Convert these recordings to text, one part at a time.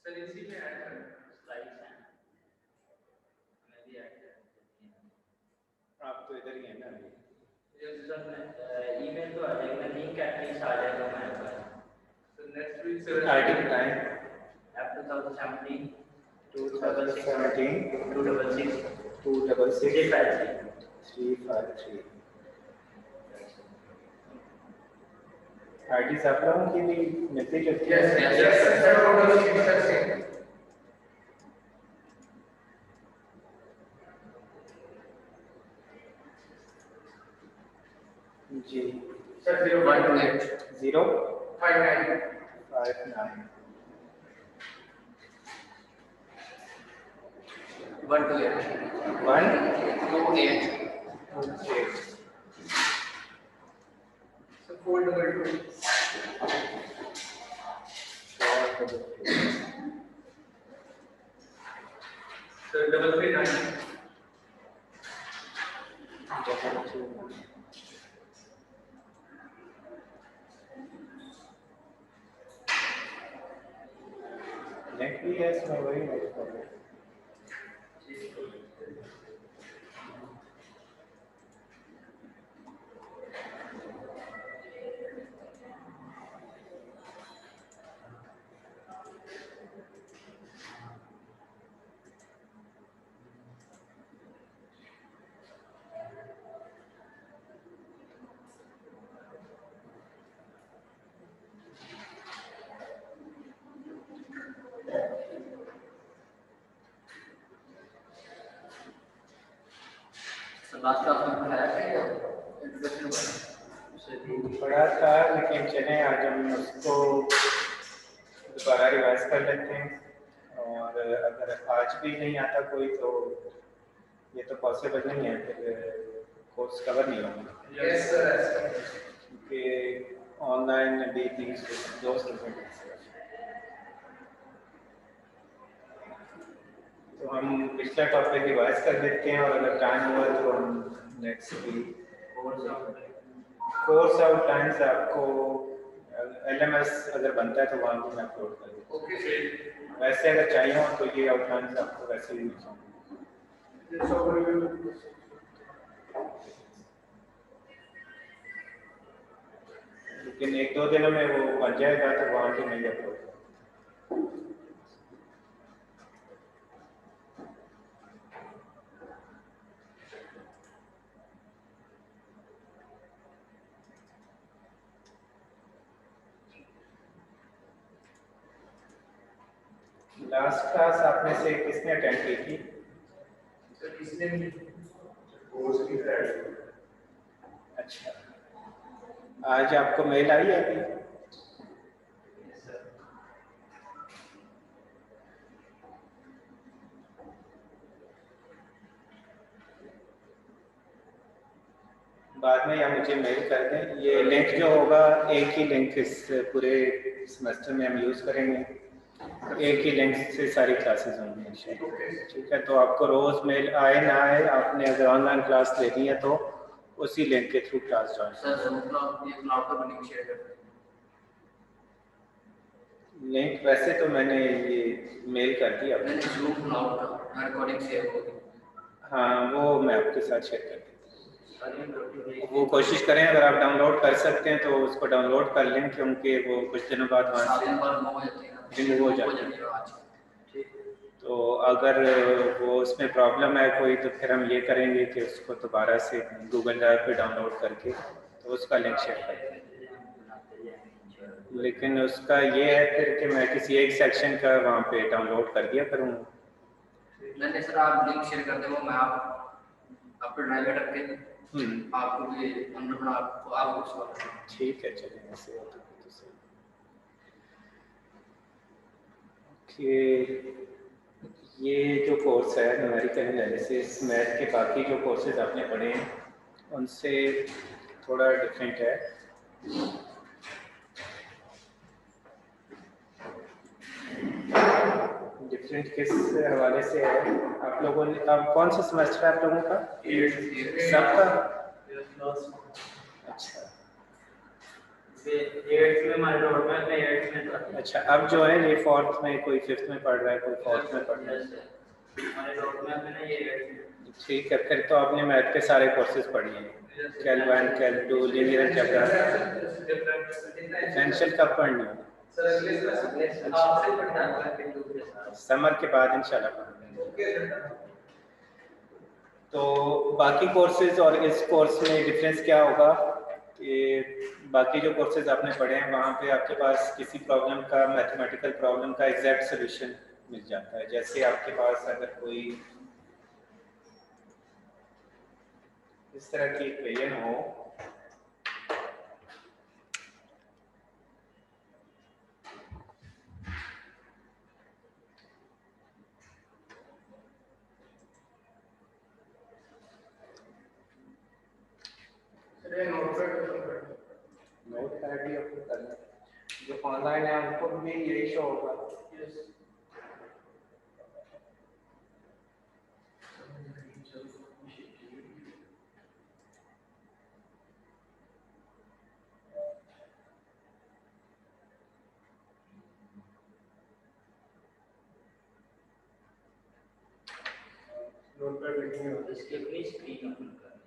Sir इसी में add कर स्लाइड्स हैं, मैं भी ऐड कर देती हूं। आप तो इधर ही हैं ना? यस सर, ईमेल तो आ जाएगा, लिंक एटलीस्ट आ जाएगा हमारे पास। Sir next week sir ID बताएं। एफ 2017 266 353 आईडी आप लोगों की भी मिलती जुलती है? यस सर, टोटल शीट से जी सर 018 059 128 so 422 sir 339 नेक्स्ट भी है इसमें वही नोट कर लो। पढ़ा था लेकिन चलें आज हम उसको दोबारा रिवाइज कर लेते हैं, और अगर आज भी नहीं आता कोई तो ये तो पॉसिबल नहीं है, फिर कोर्स कवर नहीं होगा। यस सर, क्योंकि ऑनलाइन भी थिंग्स दो स्टूडेंट। तो हम पिछला टॉपिक रिवाइज कर लेते हैं, और अगर टाइम हुआ तो हम नेक्स्ट वीक कोर्स आउटलाइंस आपको LMS अगर बनता है तो वहाँ भी मैं अपलोड कर दूँगा। Okay sir. वैसे अगर चाहिए हो तो ये आउटलाइंस आपको वैसे ही मिल जाएंगे। लेकिन 1-2 दिनों में वो बन जाएगा तो वहाँ भी मैं अपलोड करूँगा। लास्ट क्लास आपने से किसने अटेंड की थी? सर किसने भी कोर्स की तरह। अच्छा, आज आपको मेल आई है अभी? बाद में या मुझे मेल कर दें। ये लिंक जो होगा एक ही लिंक इस पूरे सेमेस्टर में हम यूज़ करेंगे, एक ही लिंक से सारी क्लासेस होंगी इंशाल्लाह। ठीक है, तो आपको रोज़ मेल आए ना आए, आपने अगर ऑनलाइन क्लास लेनी है तो उसी लिंक के थ्रू क्लास ज्वाइन। लिंक वैसे तो मैंने ये मेल कर दिया, हाँ वो मैं आपके साथ शेयर कर दूँ। वो कोशिश करें अगर आप डाउनलोड कर सकते हैं तो उसको डाउनलोड कर लें, क्योंकि वो कुछ दिनों बाद वहाँ से रिमूव हो जाता है। तो अगर वो उसमें प्रॉब्लम है कोई तो फिर हम ये करेंगे कि उसको दोबारा से गूगल ड्राइव पे डाउनलोड करके तो उसका लिंक शेयर कर देंगे। लेकिन उसका ये है फिर कि मैं किसी एक सेक्शन का वहाँ पे डाउनलोड कर दिया करूँगा। नहीं सर, आप लिंक शेयर कर दें, वो मैं आपको ड्राइव में रख के आपको भी अंदर बना आपको। ठीक है, चलिए ऐसे हो तो सही। कि ये जो कोर्स है न्यूमेरिकल एनालिसिस मैथ के बाकी जो कोर्सेज आपने पढ़े हैं उनसे थोड़ा डिफरेंट है। डिफरेंट किस हवाले से है? आप लोगों ने अब कौन सा सेमेस्टर है आप लोगों का? सबका? अच्छा, अच्छा, अब जो है ये फोर्थ में, कोई फिफ्थ में पढ़ रहा है, कोई फोर्थ में पढ़ रहा है। ठीक है, फिर तो आपने मैथ के सारे कोर्सेज पढ़ लिए, कैल 1, कैल 2, लीनियर अलजेब्रा। डिफरेंशियल कब पढ़नी है? समर के बाद इंशाल्लाह पढ़ेंगे। तो बाकी कोर्सेज और इस कोर्स में डिफरेंस क्या होगा कि बाकी जो कोर्सेज आपने पढ़े हैं वहाँ पे आपके पास किसी प्रॉब्लम का, मैथमेटिकल प्रॉब्लम का एग्जैक्ट सॉल्यूशन मिल जाता है। जैसे आपके पास अगर कोई इस तरह की इक्वेशन हो, नोट पैड भी अपलोड करना, जो ऑनलाइन है उनको भी यही शो होगा। नोट पैड लिखने होते इसके अपनी स्क्रीन ओपन करनी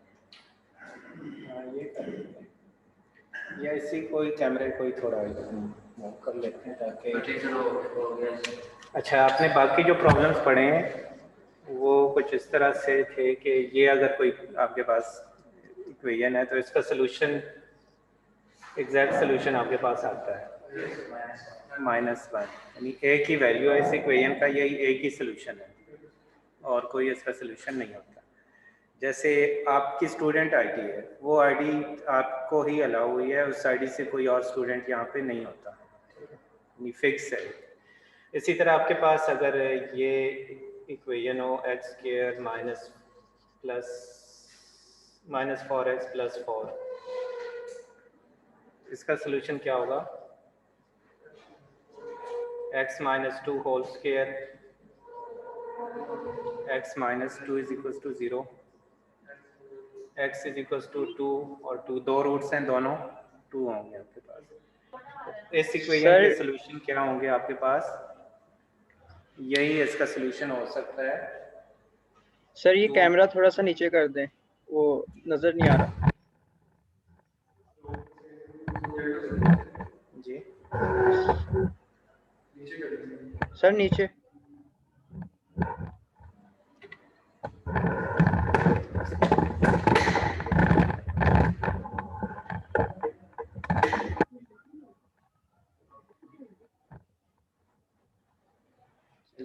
है। ये कर लेते हैं या इसी कोई कैमरे कोई थोड़ा मूव कर लेते हैं ताकि। अच्छा, आपने बाकी जो प्रॉब्लम्स पढ़े हैं वो कुछ इस तरह से थे कि ये अगर कोई आपके पास इक्वेशन है तो इसका सलूशन, एग्जैक्ट सलूशन आपके पास आता है -1, यानी एक ही वैल्यू है इस इक्वेशन का, यही एक ही सलूशन है और कोई इसका सलूशन नहीं होता। जैसे आपकी स्टूडेंट आईडी है, वो आईडी आपको ही अलाउ हुई है, उस आईडी से कोई और स्टूडेंट यहाँ पे नहीं होता, यानी फिक्स है। इसी तरह आपके पास अगर ये इक्वेशन हो x² -4x + 4, इसका सलूशन क्या होगा? x - 2 whole square, x - 2 = 0, x = 2 और 2 दो रूट्स हैं, दोनों 2 होंगे आपके पास। इस इक्वेशन के सलूशन क्या होंगे आपके पास? यही इसका सलूशन हो सकता है। सर ये कैमरा थोड़ा सा नीचे कर दें, वो नजर नहीं आ रहा। जी सर नीचे।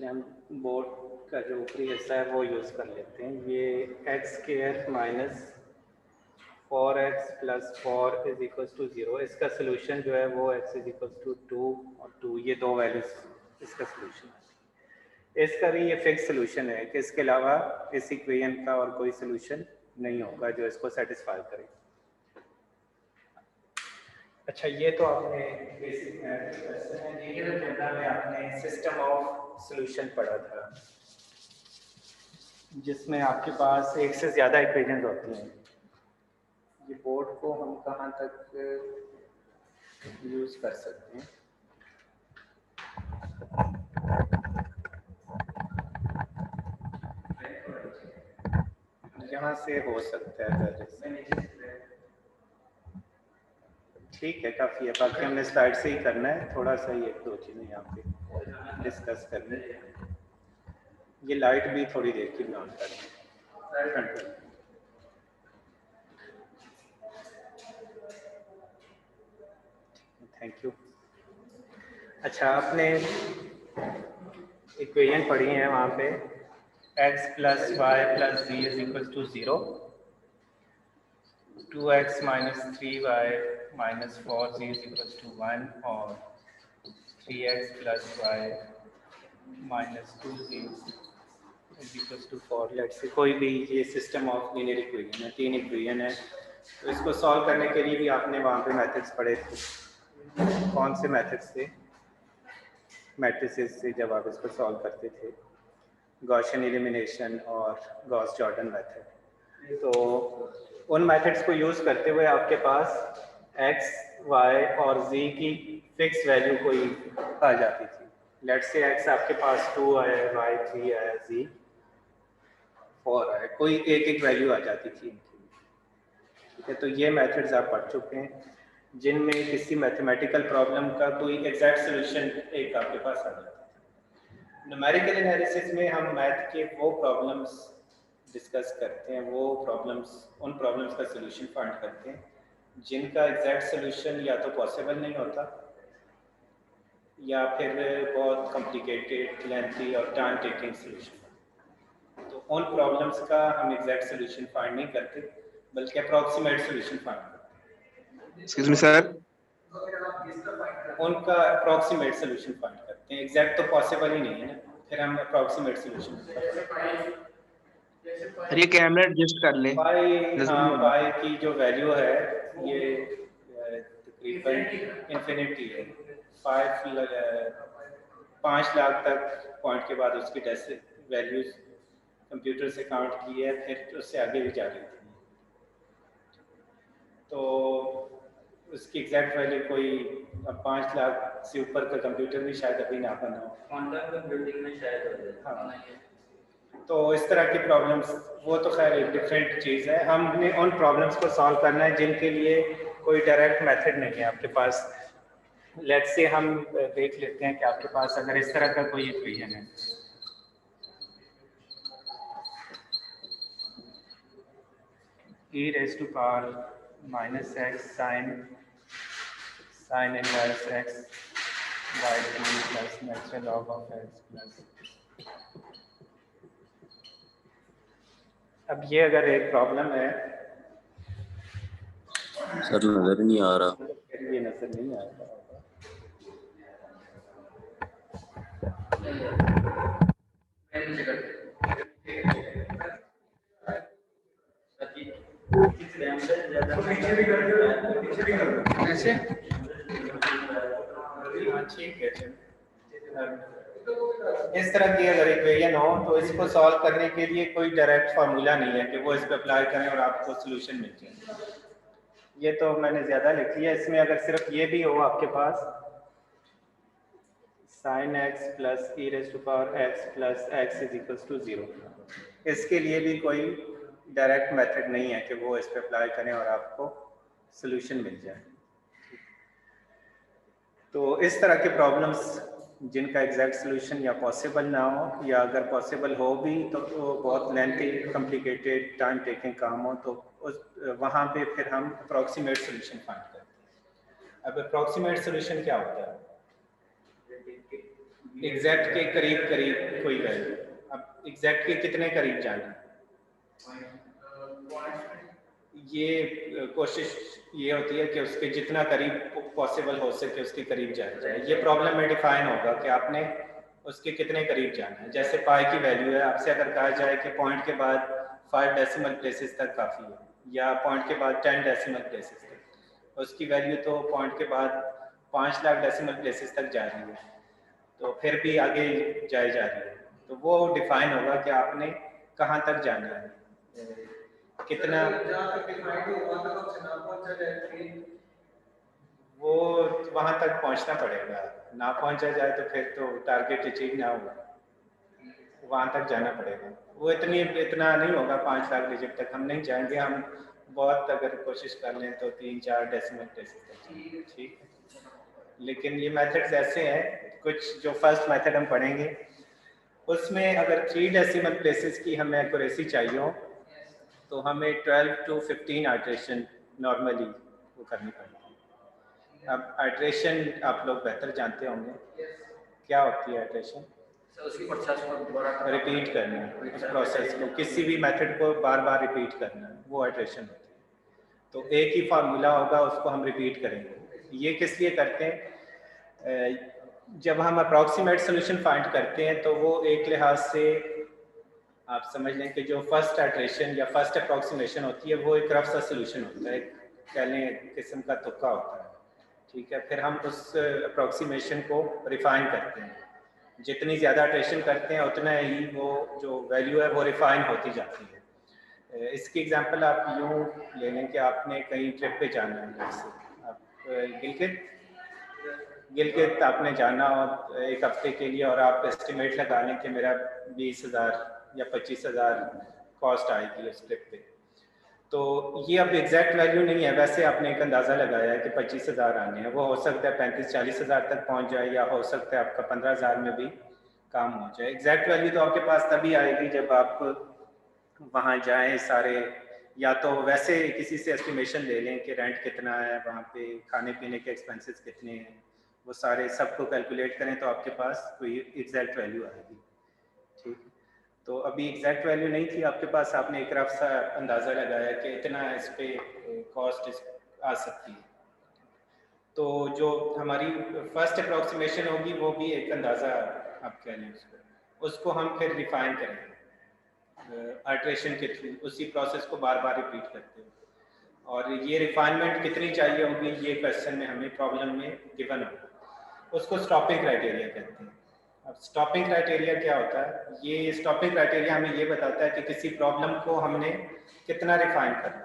हम बोर्ड का जो ऊपरी हिस्सा है वो यूज़ कर लेते हैं। ये x² - 4x + 4 = 0, इसका सलूशन जो है वो x = 2 और 2, ये दो वैल्यूज इसका सलूशन है। इसका भी ये फिक्स सलूशन है कि इसके अलावा इस इक्वेशन का और कोई सलूशन नहीं होगा जो इसको सेटिस्फाई करे। अच्छा, ये तो आपने बेसिक मैथ के क्वेश्चन है। लीनियर अलजेब्रा में आपने सिस्टम ऑफ सॉल्यूशन पढ़ा था, जिसमें आपके पास एक से ज़्यादा इक्वेशंस होती हैं। ये बोर्ड को हम कहाँ तक यूज़ कर सकते हैं? यहाँ से हो सकता है, ठीक है, काफ़ी है। बाकी हमने स्लाइड से ही करना है, थोड़ा सा ही 1-2 चीज़ें यहाँ पे डिस्कस करनी है। ये लाइट भी थोड़ी देर के लिए ऑन कर दें। Thank you. अच्छा, आपने इक्वेशन पढ़ी है वहाँ पे x + y + z = 0, 2x - 3y - 4z = 1 और 3x + y - 2z = 4। Let's say कोई भी ये सिस्टम ऑफ लीनियर इक्वेशन है, 3 इक्वेशन है, तो इसको सॉल्व करने के लिए भी आपने वहाँ पे मेथड्स पढ़े थे। कौन से मेथड्स थे? मैट्रिसेस से जब आप इसको सॉल्व करते थे, गॉसियन एलिमिनेशन और गॉस जॉर्डन मेथड। तो उन मेथड्स को यूज़ करते हुए आपके पास x, y और z की फिक्स वैल्यू कोई आ जाती थी। लेट्स से x आपके पास 2 है, y 3 है, z 4 है, कोई एक वैल्यू आ जाती थी इनकी। ठीक है, तो ये मेथड्स आप पढ़ चुके हैं जिनमें किसी मैथमेटिकल प्रॉब्लम का कोई एग्जैक्ट सोल्यूशन एक आपके पास आ जाता है। न्यूमेरिकल एनालिसिस में हम मैथ के वो प्रॉब्लम्स डिस्कस करते हैं, वो प्रॉब्लम्स, उन प्रॉब्लम्स का सोल्यूशन फाइंड करते हैं जिनका एग्जैक्ट सोल्यूशन या तो पॉसिबल नहीं होता या फिर बहुत कॉम्प्लिकेटेड, लेंथी और टाइम टेकिंग सोल्यूशन। तो उन प्रॉब्लम्स का हम एग्जैक्ट सोल्यूशन फाइंड नहीं करते बल्कि अप्रॉक्सीमेट सोल्यूशन फाइंड करते हैं। एक्सक्यूज मी सर, उनका अप्रॉक्सीमेट सोल्यूशन फाइंड करते हैं। एग्जैक्ट तो पॉसिबल ही नहीं है ना, फिर हम अप्रॉक्सीमेट सोल्यूशन। ये कैमरा एडजस्ट कर ले। पाई, नजर हाँ, नहीं आ रहा। पाई की जो वैल्यू है ये तकरीबन इन्फिनिटी है। 5 लाख तक पॉइंट के बाद उसकी वैल्यूज कंप्यूटर से काउंट की है, फिर उससे आगे भी जा रही थी। तो उसकी एग्जैक्ट वैल्यू कोई, अब 5 लाख से ऊपर का कंप्यूटर भी शायद अभी ना बना हो। क्वांटम कंप्यूटिंग में शायद हो जाए। हाँ, तो इस तरह की प्रॉब्लम्स, वो तो खैर एक डिफरेंट चीज़ है। हमने उन प्रॉब्लम्स को सॉल्व करना है जिनके लिए कोई डायरेक्ट मेथड नहीं है आपके पास। लेट्स से हम देख लेते हैं कि आपके पास अगर इस तरह का कोई इक्वेशन है, e⁻⁻ x sin inverse x by 2 plus natural log of x plus। अब ये अगर एक प्रॉब्लम है, सर नजर नहीं आ रहा। फिर ये नजर नहीं आ रहा होगा। ऐसे हाँ, ठीक है। इस तरह की अगर इक्वेशन हो तो इसको सॉल्व करने के लिए कोई डायरेक्ट फार्मूला नहीं है कि वो इस पर अप्लाई करें और आपको सोल्यूशन मिल जाए। ये तो मैंने ज़्यादा लिख लिया। इसमें अगर सिर्फ ये भी हो आपके पास sin x plus e⁻x plus x = 0, इसके लिए भी कोई डायरेक्ट मेथड नहीं है कि वो इस पर अप्लाई करें और आपको सोल्यूशन मिल जाए। तो इस तरह के प्रॉब्लम्स जिनका एग्जैक्ट सोल्यूशन या पॉसिबल ना हो, या अगर पॉसिबल हो भी तो बहुत लेंथी, कॉम्प्लिकेटेड, टाइम टेकिंग काम हो, तो उस वहाँ पे फिर हम अप्रॉक्सीमेट सोल्यूशन फाइंड करते हैं। अब अप्रॉक्सीमेट सोल्यूशन क्या होता है? एग्जैक्ट के करीब करीब कोई वैल्यू। अब एग्जैक्ट के कितने करीब जाना, ये कोशिश ये होती है कि उसके जितना करीब पॉसिबल हो सके उसके करीब जाया जाए। ये प्रॉब्लम में डिफाइन होगा कि आपने उसके कितने करीब जाना है। जैसे पाई की वैल्यू है, आपसे अगर कहा जाए कि पॉइंट के बाद 5 डेसिमल प्लेसेस तक काफ़ी है, या पॉइंट के बाद 10 डेसिमल प्लेसेस तक, उसकी वैल्यू तो पॉइंट के बाद 5 लाख डेसिमल प्लेसेस तक जा रही है, तो फिर भी आगे जाई जा रही है। तो वो डिफाइन होगा कि आपने कहाँ तक जाना है, कितना। वो वहाँ तक पहुँचना पड़ेगा, ना पहुँचा जाए तो फिर तो टारगेट अचीव ना होगा, वहाँ तक जाना पड़ेगा। वो इतना नहीं होगा, 5 लाख डिजिट तक हम नहीं जाएंगे। हम बहुत अगर कोशिश कर लें तो 3-4 डेसिमल प्लेसेस तक, ठीक है। लेकिन ये मेथड्स ऐसे हैं, कुछ जो फर्स्ट मेथड हम पढ़ेंगे उसमें अगर 3 डेसिमल प्लेसेस की हमें एक्यूरेसी चाहिए हो तो हमें 12 to 15 आइट्रेशन नॉर्मली वो करनी पड़ती है। अब आइट्रेशन आप लोग बेहतर जानते होंगे क्या होती है आइट्रेशन। सर उसी प्रोसेस को दोबारा रिपीट करना है, उस प्रोसेस को किसी भी मेथड को बार बार रिपीट करना है, वो आइट्रेशन होती है। तो एक ही फार्मूला होगा, उसको हम रिपीट करेंगे। ये किस लिए करते हैं, जब हम अप्रॉक्सीमेट सोल्यूशन फाइंड करते हैं तो वो एक लिहाज से आप समझ लें कि जो फर्स्ट आइट्रेशन या फर्स्ट अप्रॉक्सीमेशन होती है वो एक रफ सा सोल्यूशन होता है, कह लें किस्म का तुक्का होता है, ठीक है। फिर हम उस अप्रॉक्सीमेशन को रिफाइन करते हैं, जितनी ज़्यादा आइट्रेशन करते हैं उतना ही वो जो वैल्यू है वो रिफाइन होती जाती है। इसकी एग्जांपल आप यूँ ले लें कि आपने कहीं ट्रिप पे जाना है, जैसे आप गिलगित आपने जाना और एक हफ्ते के लिए, और आप एस्टिमेट लगा लें कि मेरा 20,000 या 25,000 कॉस्ट आएगी उस ट्रिप पे। तो ये अब एग्जैक्ट वैल्यू नहीं है, वैसे आपने एक अंदाज़ा लगाया है कि 25,000 आने हैं, वो हो सकता है 35-40,000 तक पहुंच जाए, या हो सकता है आपका 15,000 में भी काम हो जाए। एग्जैक्ट वैल्यू तो आपके पास तभी आएगी जब आप वहाँ जाएं, सारे या तो वैसे किसी से एस्टिमेशन ले लें कि रेंट कितना है, वहाँ पे खाने पीने के एक्सपेंसेस कितने हैं, वो सारे सबको कैलकुलेट करें तो आपके पास कोई एग्जैक्ट वैल्यू आएगी, ठीक। तो अभी एग्जैक्ट वैल्यू नहीं थी आपके पास, आपने एक रफ सा अंदाज़ा लगाया कि इतना इस पे कॉस्ट आ सकती है। तो जो हमारी फर्स्ट अप्रॉक्सीमेशन होगी वो भी एक अंदाज़ा आप कह लें उसको हम फिर रिफाइन करेंगे आइट्रेशन के थ्रू, उसी प्रोसेस को बार बार रिपीट करते हैं। और ये रिफाइनमेंट कितनी चाहिए होगी ये क्वेश्चन में हमें प्रॉब्लम में गिवन होगा, उसको स्टॉपिंग क्राइटेरिया कहते हैं। अब स्टॉपिंग क्राइटेरिया क्या होता है, ये स्टॉपिंग क्राइटेरिया हमें ये बताता है कि किसी प्रॉब्लम को हमने कितना रिफाइन करना है,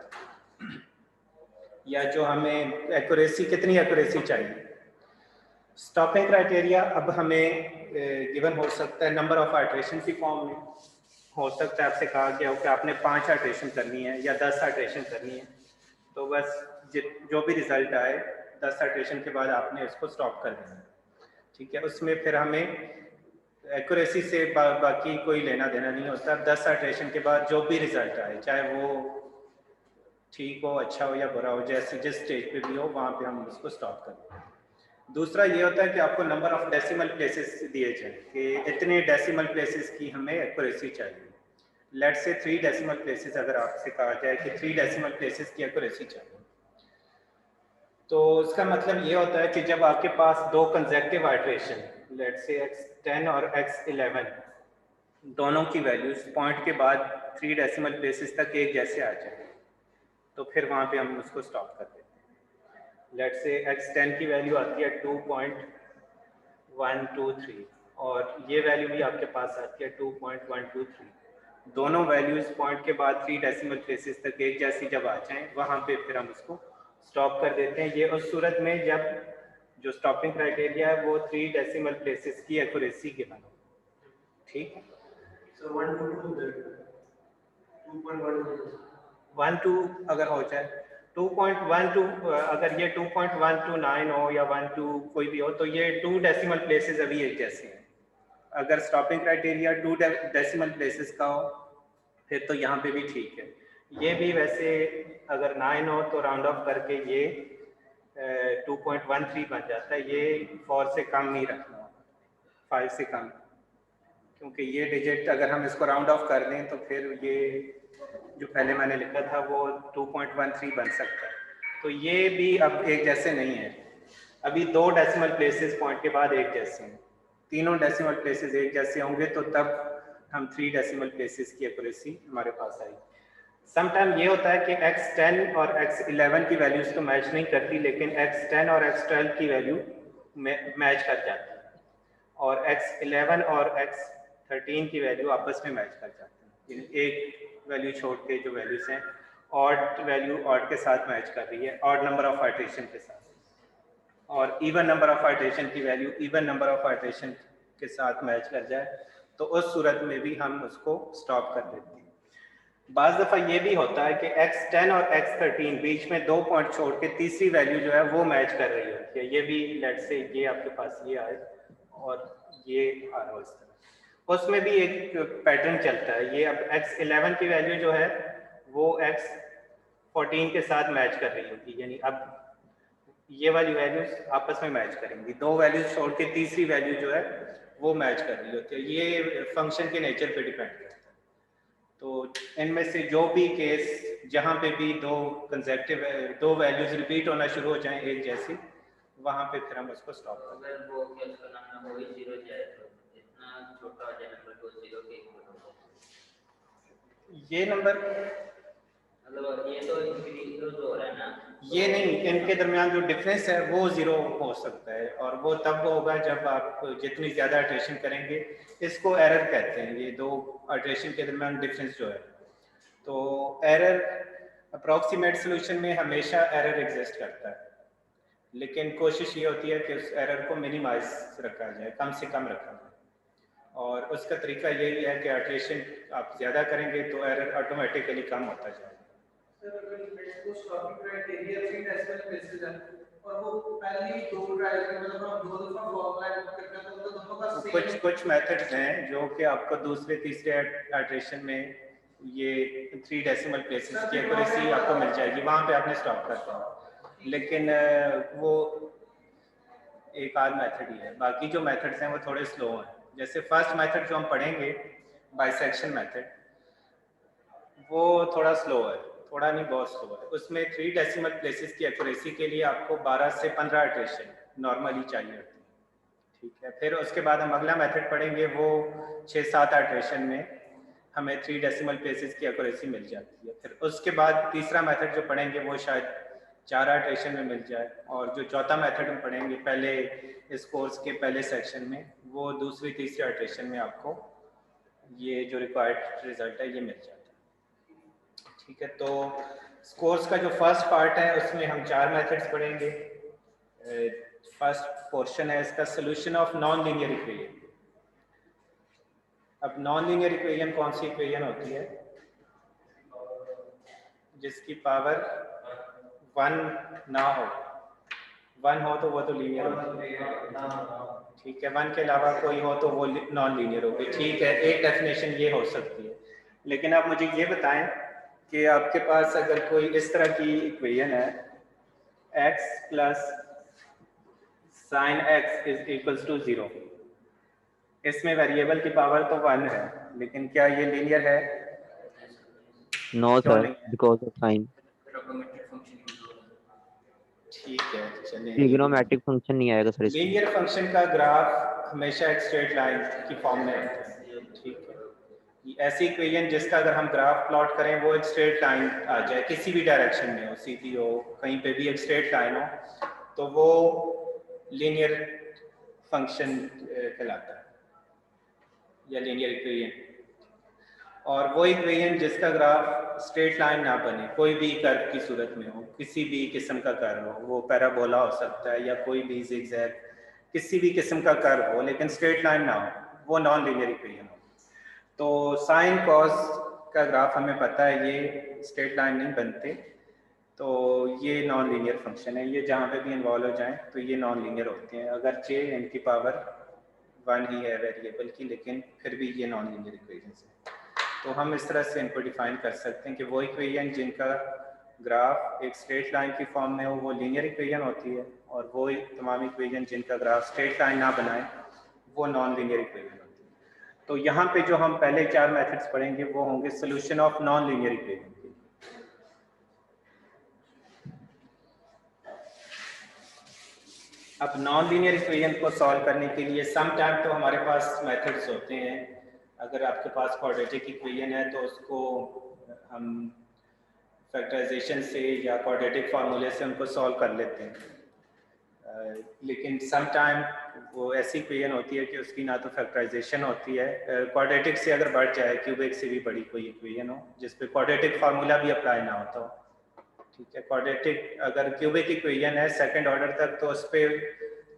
या जो हमें एक्यूरेसी कितनी एक्यूरेसी चाहिए। स्टॉपिंग क्राइटेरिया अब हमें गिवन हो सकता है नंबर ऑफ आइट्रेशन की फॉर्म में, हो सकता है आपसे कहा गया हो कि आपने 5 आइट्रेशन करनी है या 10 आइट्रेशन करनी है, तो बस जो भी रिजल्ट आए 10 आइट्रेशन के बाद आपने इसको स्टॉप कर देना, ठीक है। उसमें फिर हमें एक्यूरेसी से बाकी कोई लेना देना नहीं होता। 10 आइट्रेशन के बाद जो भी रिजल्ट आए, चाहे वो ठीक हो, अच्छा हो या बुरा हो, जैसे जिस स्टेज पे भी हो वहाँ पे हम उसको स्टॉप कर दें। दूसरा ये होता है कि आपको नंबर ऑफ डेसिमल प्लेसेस दिए जाए कि इतने डेसिमल प्लेसेस की हमें एक्यूरेसी चाहिए। लेट्स से 3 डेसिमल प्लेसेस अगर आपसे कहा जाए कि 3 डेसिमल प्लेसेस की एक्यूरेसी चाहिए, तो इसका मतलब ये होता है कि जब आपके पास 2 consecutive iteration, let's say x10 और x11, दोनों की वैल्यूज पॉइंट के बाद 3 डेसिमल प्लेसेस तक एक जैसे आ जाए, तो फिर वहाँ पे हम उसको स्टॉप कर देते हैं। लेट्स से x10 की वैल्यू आती है 2.123 और ये वैल्यू भी आपके पास आती है 2.123। दोनों वैल्यूज पॉइंट के बाद 3 डेसिमल प्लेसेस तक एक जैसी जब आ जाएं, वहाँ पे फिर हम उसको स्टॉप कर देते हैं। ये उस सूरत में जब जो स्टॉपिंग क्राइटेरिया है वो 3 डेसिमल प्लेसेस की एक्यूरेसी गिवन हो, ठीक है। So 1 to 2.12 अगर हो जाए 2.12, अगर ये 2.129 हो या 12 कोई भी हो, तो ये 2 डेसिमल प्लेसेस अभी एक जैसे हैं। अगर स्टॉपिंग क्राइटेरिया 2 डेसिमल प्लेसेस का हो फिर तो यहाँ पे भी ठीक है। ये भी वैसे अगर 9 हो तो राउंड ऑफ करके ये 2.13 बन जाता है। ये 4 से कम नहीं रखना, 5 से कम, क्योंकि ये डिजिट अगर हम इसको राउंड ऑफ कर दें तो फिर ये जो पहले मैंने लिखा था वो 2.13 बन सकता है। तो ये भी अब एक जैसे नहीं है। अभी 2 डेसिमल प्लेसेस पॉइंट के बाद एक जैसे हैं, तीनों डेसिमल प्लेसेस एक जैसे होंगे तो तब हम 3 डेसिमल प्लेसेस की एक्यूरेसी हमारे पास आएगी। समटाइम ये होता है कि x10 और x11 की वैल्यूज तो मैच नहीं करती, लेकिन x10 और x12 की वैल्यू मैच कर जाती है और x11 और x13 की वैल्यू आपस में मैच कर जाती है। एक वैल्यू छोड़ के जो वैल्यूज हैं ऑड वैल्यू ऑड के साथ मैच कर रही है, ऑड नंबर ऑफ आइट्रेशन के साथ, और इवन नंबर ऑफ आइट्रेशन की value even number of iteration के साथ मैच कर जाए तो उस सूरत में भी हम उसको स्टॉप कर देते हैं। बाज़ दफ़ा ये भी होता है कि x10 और x13 बीच में 2 पॉइंट छोड़ के तीसरी वैल्यू जो है वो मैच कर रही होती है। ये भी लेट्स से ये आपके पास ये आए और ये आ रहा हो इस तरह, उसमें भी एक पैटर्न चलता है। ये अब x11 की वैल्यू जो है वो x14 के साथ मैच कर रही होगी, यानी अब ये वाली वैल्यूज आपस में मैच करेंगी, दो वैल्यूज छोड़ के तीसरी वैल्यू जो है वो मैच कर रही होती है। ये फंक्शन के नेचर पे डिपेंड करता है। तो इनमें से जो भी केस जहाँ पे भी दो वैल्यूज रिपीट होना शुरू हो जाएं एक जैसी, वहाँ पे फिर हम उसको स्टॉप कर दें। अगर वो क्या उसका नाम है वही जीरो जाए तो इतना छोटा हो जाए नंबर को जीरो के इक्वल हो जाए। ये नंबर मतलब ये तो इंक्रीज जो हो रहा है ना, ये नहीं, इनके दरमियान जो डिफरेंस है वो जीरो हो सकता है, और वो तब होगा जब आप जितनी ज़्यादा अल्ट्रेशन करेंगे। इसको एरर कहते हैं, ये दो अल्ट्रेशन के दरमियान डिफरेंस जो है। तो एरर अप्रॉक्सीमेट सोल्यूशन में हमेशा एरर एग्जिस्ट करता है, लेकिन कोशिश ये होती है कि उस एरर को मिनिमाइज रखा जाए, कम से कम रखा जाए। और उसका तरीका यही है कि अल्ट्रेशन आप ज़्यादा करेंगे तो एरर ऑटोमेटिकली कम होता जाएगा। कुछ मेथड्स हैं जो कि आपको दूसरे तीसरे अल्ट्रेशन में ये 3 डेसिमल प्लेसेस की एक्यूरेसी आपको मिल जाएगी, वहाँ पे आपने स्टॉप कर देना। लेकिन वो एक आध मेथड ही है, बाकी जो मेथड्स हैं वो थोड़े स्लो हैं। जैसे फर्स्ट मेथड जो हम पढ़ेंगे बाइसेक्शन मेथड, वो थोड़ा स्लो है, थोड़ा नहीं बहुत स्लो है। उसमें 3 डेसिमल प्लेसेस की एक्यूरेसी के लिए आपको 12 से 15 अल्ट्रेशन नॉर्मली चाहिए होती है, ठीक है। फिर उसके बाद हम अगला मेथड पढ़ेंगे, वो 6-7 अल्ट्रेशन में हमें 3 डेसिमल प्लेसेस की एक्यूरेसी मिल जाती है। फिर उसके बाद तीसरा मेथड जो पढ़ेंगे वो शायद 4 अल्ट्रेशन में मिल जाए, और जो चौथा मेथड हम पढ़ेंगे पहले इस कोर्स के पहले सेक्शन में, वो दूसरी तीसरी अल्ट्रेशन में आपको ये जो रिक्वायर्ड रिजल्ट है ये मिल जाता है, ठीक है। तो कोर्स का जो फर्स्ट पार्ट है उसमें हम 4 मेथड्स पढ़ेंगे। फर्स्ट पोर्शन है इसका solution of non linear equation. अब नॉन लीनियर इक्वेशन कौन सी इक्वेशन होती है? जिसकी पावर 1 ना हो, 1 हो तो वो तो लीनियर होगी, ठीक है। 1 के अलावा कोई हो तो वो नॉन लीनियर होगी, ठीक है। एक डेफिनेशन ये हो सकती है। लेकिन आप मुझे ये बताएं कि आपके पास अगर कोई इस तरह की इक्वेशन है, x plus sine x is equals to 0, इसमें वेरिएबल की पावर तो 1 है, लेकिन क्या ये लीनियर है? No sir, because of sign. ठीक है, चलिए। ट्रिग्नोमेट्रिक फंक्शन नहीं आएगा सर इसमें। लीनियर फंक्शन का ग्राफ हमेशा एक स्ट्रेट लाइन की फॉर्म में होता है, ठीक है। ऐसी इक्वेशन जिसका अगर हम ग्राफ प्लॉट करें वो एक स्ट्रेट लाइन आ जाए, किसी भी डायरेक्शन में हो, सीधी हो, कहीं पे भी एक स्ट्रेट लाइन हो, तो वो लीनियर फंक्शन कहलाता है या लीनियर इक्वेशन। और वो इक्वेशन जिसका ग्राफ स्ट्रेट लाइन ना बने, कोई भी कर्व की सूरत में हो, किसी भी किस्म का कर्व हो, वो पैराबोला हो सकता है या कोई भी जिगजैग, किसी भी किस्म का कर्व हो लेकिन स्ट्रेट लाइन ना हो, वो नॉन लीनियर इक्वेशन हो। तो साइन कॉस का ग्राफ हमें पता है ये स्ट्रेट लाइन नहीं बनते, तो ये नॉन लीनियर फंक्शन है। ये जहाँ पे भी इन्वॉल्व हो जाएं तो ये नॉन लीनियर होते हैं, अगरचे इनकी पावर 1 ही है वेरिएबल की, लेकिन फिर भी ये नॉन लीनियर इक्वेशन है। तो हम इस तरह से इनको डिफाइन कर सकते हैं कि वो इक्वेशन जिनका ग्राफ एक स्ट्रेट लाइन की फॉर्म में हो वो लीनियर इक्वेशन होती है, और वो तमाम इक्वेशन जिनका ग्राफ स्ट्रेट लाइन ना बनाए वो नॉन लीनियर इक्वेशन होती है। तो यहाँ पे जो हम पहले 4 मेथड्स पढ़ेंगे वो होंगे solution of non linear equation. अब नॉन लीनियर इक्वेशन को सॉल्व करने के लिए सम टाइम तो हमारे पास मेथड्स होते हैं। अगर आपके पास क्वाड्रेटिक इक्वेशन है तो उसको हम फैक्टराइजेशन से या क्वाड्रेटिक फार्मूले से उनको सॉल्व कर लेते हैं, लेकिन सम टाइम वो ऐसी इक्वेशन होती है कि उसकी ना तो फैक्टराइजेशन होती है, क्वाड्रेटिक से अगर बढ़ जाए, क्यूबिक से भी बड़ी कोई इक्वेशन हो जिस पे क्वाड्रेटिक फार्मूला भी अप्लाई ना होता हो, ठीक है। क्वाड्रेटिक अगर क्यूबिक इक्वेशन है सेकंड ऑर्डर तक तो उस पर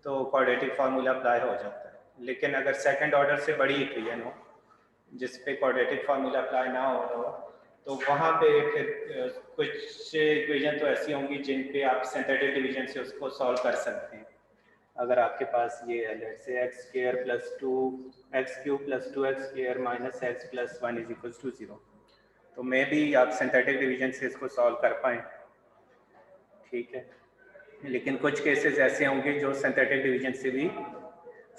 तो क्वाड्रेटिक फार्मूला अप्लाई हो जाता है, लेकिन अगर सेकंड ऑर्डर से बड़ी इक्वेशन हो जिस पे क्वाड्रेटिक फार्मूला अप्लाई ना हो तो वहाँ पे फिर कुछ इक्वेशन तो ऐसी होंगी जिन पे आप सिंथेटिक डिवीजन से उसको सॉल्व कर सकते हैं। अगर आपके पास ये है let's say x square plus 2x³ plus 2x² minus x plus 1 is equal to 0, तो मे भी आप सिंथेटिक डिवीजन से इसको सॉल्व कर पाएँ, ठीक है। लेकिन कुछ केसेस ऐसे होंगे जो सिंथेटिक डिवीजन से भी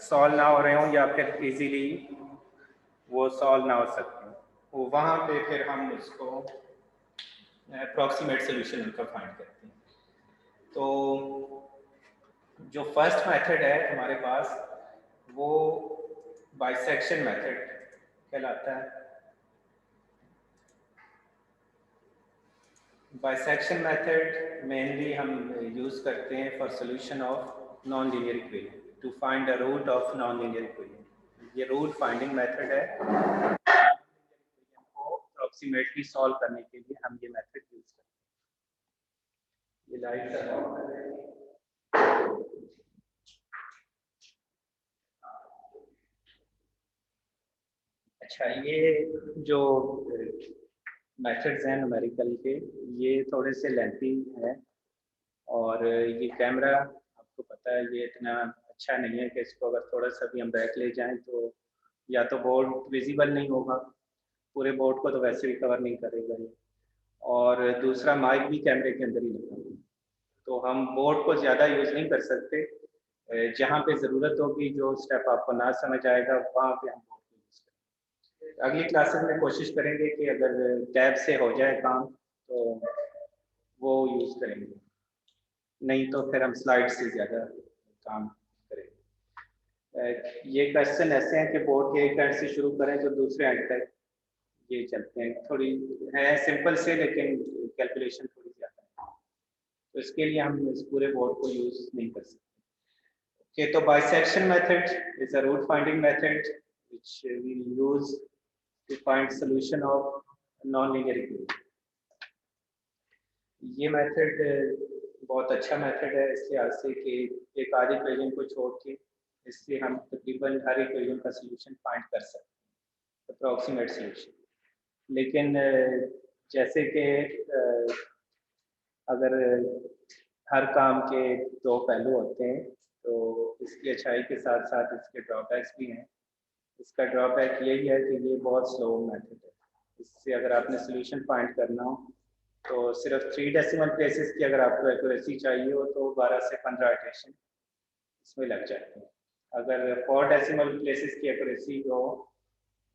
सॉल्व ना हो रहे हों या फिर इजीली वो सॉल्व ना हो सकते हो, तो वहाँ पे फिर हम उसको अप्रॉक्सीमेट सोल्यूशन उनका फाइंड करते हैं। तो जो फर्स्ट मेथड है हमारे पास वो बाइसेक्शन मेथड कहलाता है। बाइसेक्शन मेथड मेनली हम यूज़ करते हैं for solution of non linear equation, to find the root of non linear equation. ये रूट फाइंडिंग मेथड है, को अप्रॉक्सीमेटली सॉल्व करने के लिए हम ये मेथड यूज़ करते हैं। ये लाइट का अच्छा, ये जो मेथड्स हैं न्यूमेरिकल के, ये थोड़े से लेंथी हैं और ये कैमरा आपको पता है ये इतना अच्छा नहीं है कि इसको अगर थोड़ा सा भी हम बैक ले जाएं तो या तो बोर्ड विजिबल नहीं होगा, पूरे बोर्ड को तो वैसे भी कवर नहीं करेगा ये, और दूसरा माइक भी कैमरे के अंदर ही लगा, तो हम बोर्ड को ज़्यादा यूज़ नहीं कर सकते। जहाँ पे ज़रूरत होगी, जो स्टेप आपको ना समझ आएगा वहाँ पे हम बोर्ड को यूज़ करेंगे। अगली क्लासेस में कोशिश करेंगे कि अगर टैब से हो जाए काम तो वो यूज़ करेंगे, नहीं तो फिर हम स्लाइड से ज़्यादा काम करेंगे। ये क्वेश्चन ऐसे हैं कि बोर्ड के एक एंड से शुरू करें तो दूसरे एंड तक ये चलते हैं, थोड़ी है सिंपल से लेकिन कैलकुलेशन थोड़ी ज़्यादा है, तो इसके लिए हम इस पूरे बोर्ड को यूज़ नहीं कर सकते। Okay, तो bisection method is a root finding method which we use to find solution of non linear equation. ये मेथड बहुत अच्छा मेथड है इस लिहाज से कि एक आधी इक्वेशन को छोड़ के इससे हम तकरीबन हर इक्वेशन का सॉल्यूशन फाइंड कर सकते हैं, अप्रॉक्सीमेट सॉल्यूशन। लेकिन जैसे कि अगर हर काम के दो पहलू होते हैं, तो इसकी अच्छाई के साथ साथ इसके ड्रॉबैक्स भी हैं। इसका ड्रॉबैक यही है कि ये बहुत स्लो मेथड है, इससे अगर आपने सोल्यूशन फाइंड करना हो तो सिर्फ 3 डेसिमल प्लेसेस की अगर आपको एक्यूरेसी चाहिए हो तो 12 से 15 इटरेशन इसमें लग जाते हैं। अगर 4 डेसिमल प्लेसेस की एक्यूरेसी हो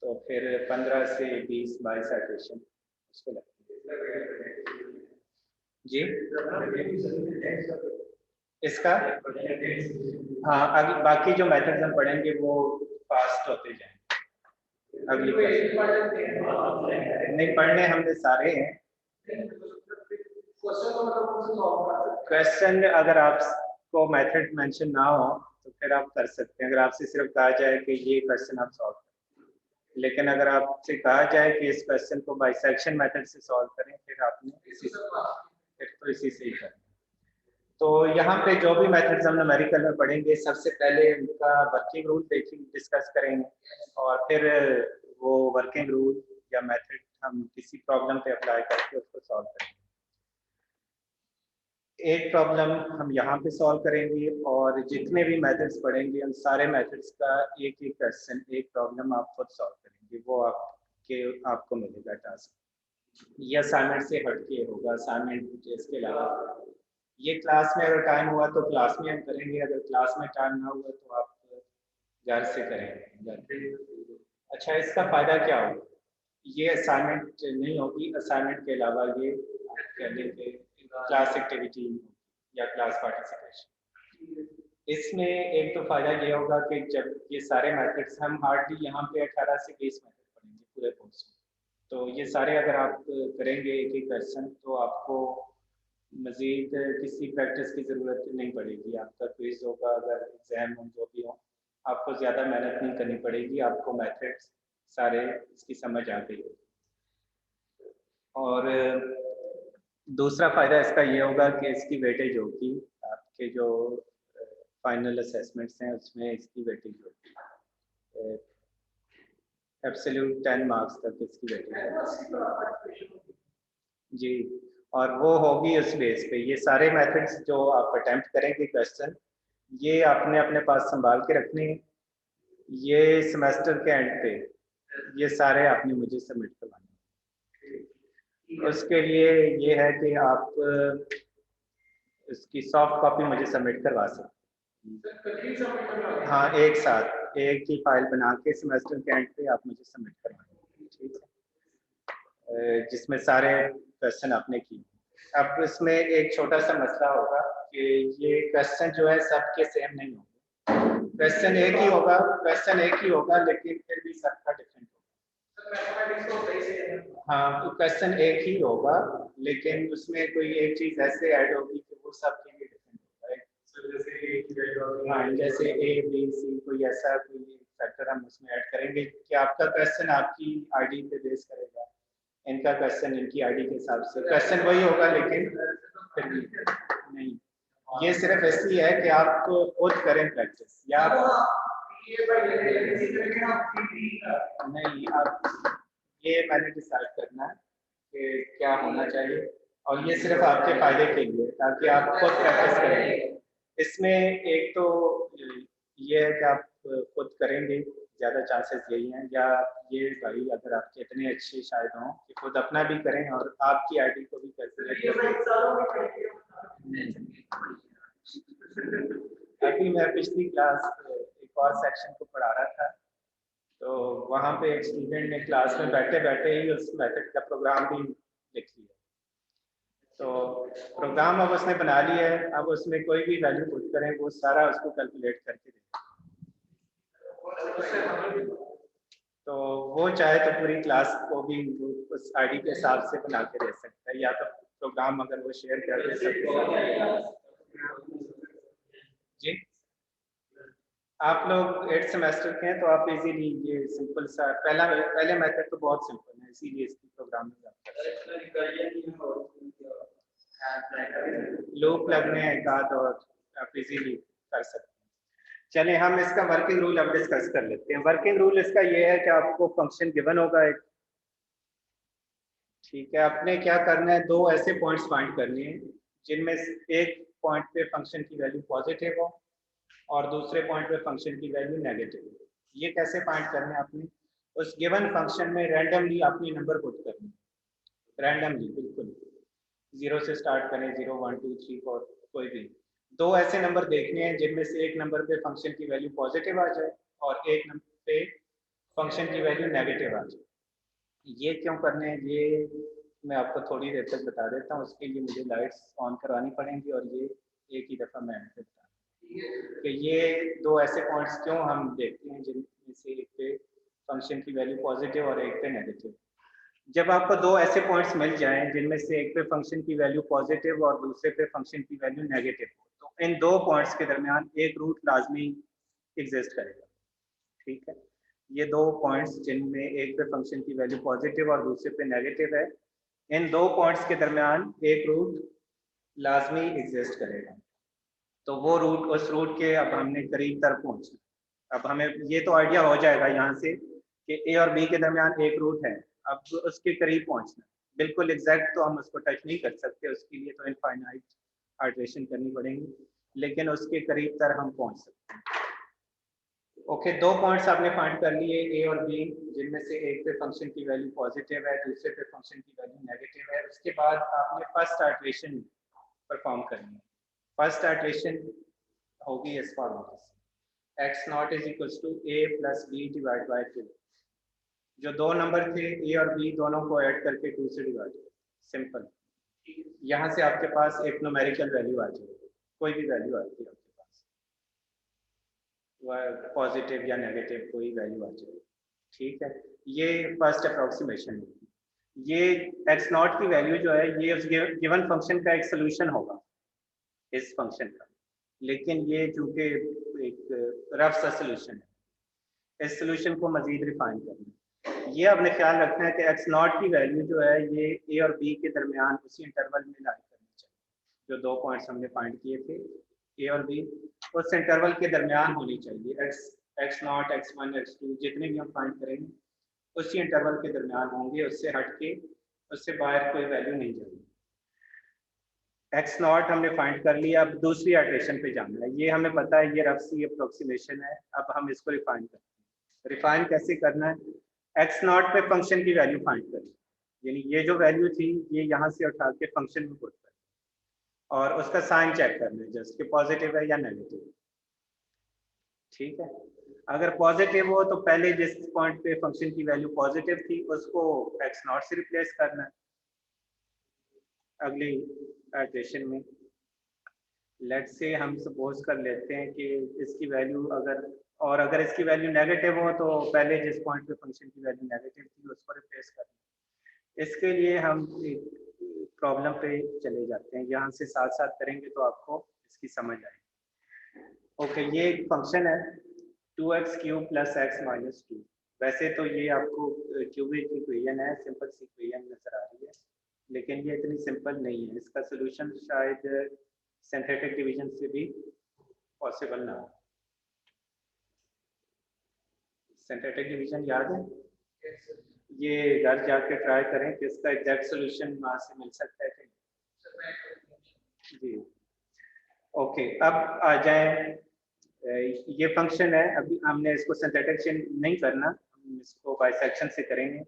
तो फिर 15 से 20-22 इटरेशन उसको लगती है। जी इसका हाँ, आगे बाकी जो मेथड्स हम पढ़ेंगे वो फास्ट होते जाएंगे अगली नहीं पढ़ने हमने सारे हैं। क्वेश्चन अगर आपको मेथड मेंशन ना हो तो फिर आप कर सकते हैं, अगर आपसे सिर्फ कहा जाए कि ये क्वेश्चन आप सॉल्व करें, लेकिन अगर आपसे कहा जाए कि इस क्वेश्चन को बाइसेक्शन मेथड से सॉल्व करें फिर आपने इसी से ही करें। तो यहाँ पे जो भी मेथड्स हम न्यूमेरिकल में पढ़ेंगे सबसे पहले उनका वर्किंग रूल डिस्कस करेंगे और फिर वो वर्किंग रूल या मेथड हम किसी प्रॉब्लम पे अप्लाई करके उसको सॉल्व करेंगे। एक प्रॉब्लम हम यहाँ पे सॉल्व करेंगे और जितने भी मेथड्स पढ़ेंगे उन सारे मेथड्स का एक एक क्वेश्चन, एक प्रॉब्लम आप खुद सॉल्व करेंगे, वो आपको मिलेगा टास्क। ये असाइनमेंट से हटके होगा, असाइनमेंट इसके अलावा ये क्लास में अगर टाइम हुआ तो क्लास में हम करेंगे, अगर क्लास में टाइम ना हुआ तो आप घर से करेंगे। अच्छा, इसका फायदा क्या होगा? ये असाइनमेंट नहीं होगी, असाइनमेंट के अलावा ये कह लेंगे क्लास एक्टिविटी या क्लास पार्टिसिपेशन। इसमें एक तो फायदा ये होगा कि जब ये सारे मेथड्स हम हार्डली यहाँ पे 18 से 20 मेथड पढ़ेंगे पूरे कोर्स में, तो ये सारे अगर आप करेंगे एक एक क्वेश्चन तो आपको मज़ीद किसी प्रैक्टिस की ज़रूरत नहीं पड़ेगी। आपका क्विज होगा, अगर एग्ज़ाम हो, जो भी हो, आपको ज़्यादा मेहनत नहीं करनी पड़ेगी, आपको मेथड्स सारे इसकी समझ आ गई। और दूसरा फ़ायदा इसका ये होगा कि इसकी वेटेज होगी, आपके जो फाइनल असेसमेंट्स हैं उसमें इसकी वेटेज होगी, एब्सोल्यूट 10 मार्क्स तक इसकी वेटेज जी, और वो होगी उस बेस पे। ये सारे मेथड्स जो आप अटेम्प्ट करेंगे क्वेश्चन, ये आपने अपने पास संभाल के रखने हैं। ये सेमेस्टर के एंड पे ये सारे आपने मुझे सबमिट करवाने। उसके लिए ये है कि आप इसकी सॉफ्ट कॉपी मुझे सबमिट करवा सकते। हाँ, एक साथ एक ही फाइल बना के सेमेस्टर के एंड पे आप मुझे सबमिट करवाएंगे, ठीक है, जिसमें सारे क्वेश्चन आपने किए। अब इसमें एक छोटा सा मसला होगा कि ये क्वेश्चन जो है सबके सेम नहीं होंगे। क्वेश्चन एक ही होगा लेकिन फिर भी सबका डिफरेंट होगा। हाँ, क्वेश्चन एक ही होगा लेकिन उसमें कोई एक चीज ऐसे ऐड होगी कि वो सबके लिए डिफरेंट होगा। हाँ, जैसे ए बी सी कोई ऐसा कोई फैक्टर हम उसमें ऐड करेंगे कि आपका क्वेश्चन आपकी आईडी पे बेस करेगा, इनका क्वेश्चन इनकी आईडी के हिसाब से। क्वेश्चन वही होगा लेकिन फिर भी नहीं। ये सिर्फ ऐसी है कि आप खुद करें प्रैक्टिस, या नहीं, आप ये मैंने डिसाइड करना है कि क्या होना चाहिए, और ये सिर्फ आपके फायदे के लिए ताकि आप खुद प्रैक्टिस करें। इसमें एक तो ये है कि आप खुद करेंगे, ज़्यादा चांसेस यही हैं, या ये भाई अगर आपके इतने अच्छे शायद हों कि खुद अपना भी करें और आपकी आईडी को भी कैलकुलेट करें। अभी मैं पिछली क्लास एक और सेक्शन को पढ़ा रहा था, तो वहाँ पे एक स्टूडेंट ने क्लास में बैठे बैठे ही उस मेथड का प्रोग्राम भी लिख लिया। तो प्रोग्राम अब उसने बना लिया है, अब उसमें कोई भी वैल्यू पुट करें वो सारा उसको कैलकुलेट करके देगा। तो वो चाहे तो पूरी क्लास को भी उस आईडी के हिसाब से बना के दे सकता है, या तो प्रोग्राम अगर वो शेयर कर दे सकते। जी, आप लोग 8th सेमेस्टर के हैं तो आप इजीली ये सिंपल सा पहले मेथड तो बहुत सिंपल है, इसीलिए इसकी प्रोग्रामिंग लूप लगने हैं एक आध और आप इजीली कर सकते हैं। चलिए हम इसका वर्किंग रूल अब डिस्कस कर लेते हैं। वर्किंग रूल इसका ये है कि आपको फंक्शन गिवन होगा एक, ठीक है, आपने क्या करना है, दो ऐसे पॉइंट्स फाइंड करने हैं जिनमें एक पॉइंट पे फंक्शन की वैल्यू पॉजिटिव हो और दूसरे पॉइंट पे फंक्शन की वैल्यू नेगेटिव हो। ये कैसे फाइंड करना है, आपने उस गिवन फंक्शन में रैंडमली अपनी नंबर पुट करनी है, रैंडमली बिल्कुल 0 से स्टार्ट करें, 0 1 2 3 4 कोई भी दो ऐसे नंबर देखने हैं जिनमें से एक नंबर पे फंक्शन की वैल्यू पॉजिटिव आ जाए और एक नंबर पे फंक्शन की वैल्यू नेगेटिव आ जाए। ये क्यों करने हैं ये मैं आपको थोड़ी देर तक बता देता हूँ। उसके लिए मुझे लाइट्स ऑन करवानी पड़ेंगी और ये एक ही दफ़ा मैं बता कि ये दो ऐसे पॉइंट्स क्यों हम देखते हैं जिनमें से एक पे फंक्शन की वैल्यू पॉजिटिव और एक पे नेगेटिव। जब आपको दो ऐसे पॉइंट्स मिल जाएं जिनमें से एक पे फंक्शन की वैल्यू पॉजिटिव और दूसरे पे फंक्शन की वैल्यू नेगेटिव हो, तो इन दो पॉइंट्स के दरमियान एक रूट लाजमी एग्जिस्ट करेगा, ठीक है। ये दो पॉइंट्स जिनमें एक पे फंक्शन की वैल्यू पॉजिटिव और दूसरे पे नेगेटिव है, इन दो पॉइंट्स के दरमियान एक रूट लाजमी एग्जिस्ट करेगा। तो वो रूट, उस रूट के अब हमने करीब तक पहुंचना। अब हमें ये तो आइडिया हो जाएगा यहाँ से कि ए और बी के दरमियान एक रूट है, अब उसके करीब पहुंचना। बिल्कुल एग्जैक्ट तो हम उसको टच नहीं कर सकते, उसके लिए तो इनफाइनाइट आइटरेशन करनी पड़ेगी, लेकिन उसके करीब तक हम पहुंच सकते हैं। ओके, दो पॉइंट्स आपने फाइंड कर लिए ए और बी, जिनमें से एक पे फंक्शन की वैल्यू पॉजिटिव है, दूसरे पे फंक्शन की वैल्यू नेगेटिव है। उसके बाद आपने फर्स्ट आइटरेशन परफॉर्म करनी है। फर्स्ट आइटरेशन होगी इस फॉर्मूले से, x not is equals to a plus B divide by 2। जो दो नंबर थे a और b दोनों को ऐड करके 2 से डिवाइड, सिंपल। यहाँ से आपके पास एक न्यूमेरिकल वैल्यू आ जाएगी, कोई भी वैल्यू आती है आपके पास, पॉजिटिव या नेगेटिव कोई वैल्यू आ जाएगी, ठीक है। ये फर्स्ट अप्रोक्सीमेशन है। ये x नॉट की वैल्यू जो है ये उस गिवन फंक्शन का एक सोल्यूशन होगा इस फंक्शन का, लेकिन ये चूंकि एक रफ सा सोल्यूशन है, इस सोल्यूशन को मजीद रिफाइन करना है। ये आपने ख्याल रखना है कि x नॉट की वैल्यू जो है ये a और b के दरमियान उसी इंटरवल में लाई करनी चाहिए। जो दो पॉइंट्स हमने फाइंड किए थे a और b, उस इंटरवल के दरमियान होनी चाहिए। x नॉट, x1, x2 जितने भी हम फाइंड करेंगे उसी इंटरवल के दरमियान होंगे, उससे हट के उससे बाहर कोई वैल्यू नहीं जाएगी। एक्स नॉट हमने फाइंड कर लिया, अब दूसरी आइटरेशन पे जाना है। ये हमें पता है, ये रफ सी अप्रोक्सीमेशन है। अब हम इसको रिफाइन करते हैं। रिफाइन कैसे करना है? एक्स नॉट पे फंक्शन की वैल्यू फाइंड करें, यानी ये जो वैल्यू थी ये यहाँ से उठा के फंक्शन में पुट करें और उसका साइन चेक करना है जस्ट कि पॉजिटिव है या नेगेटिव। ठीक है, अगर पॉजिटिव हो तो पहले जिस पॉइंट पे फंक्शन की वैल्यू पॉजिटिव थी उसको एक्स नॉट से रिप्लेस करना है अगली आइटरेशन में। लेट्स से हम सपोज कर लेते हैं कि इसकी वैल्यू अगर इसकी वैल्यू नेगेटिव हो तो पहले जिस पॉइंट पे फंक्शन की वैल्यू नेगेटिव थी उसको रिप्लेस करना है। इसके लिए हम एक प्रॉब्लम पे चले जाते हैं, यहाँ से साथ साथ करेंगे तो आपको इसकी समझ आएगी। ओके, ये एक फंक्शन है 2x³ + x - 2। वैसे तो ये आपको क्यूबिक इक्वेशन है, सिंपल सी इक्वेशन नजर आ रही है, लेकिन ये इतनी सिंपल नहीं है। इसका सोल्यूशन शायद सिंथेटिक डिवीजन से भी पॉसिबल ना हो। सिंथेटिक डिवीजन याद है? ये घर जाके ट्राई करें कि इसका एग्जैक्ट सोल्यूशन वहाँ से मिल सकता है कि जी। ओके, अब आ जाए, ये फंक्शन है। अभी हमने इसको सिंथेटिक नहीं करना, हम इसको बाइसेक्शन से करेंगे।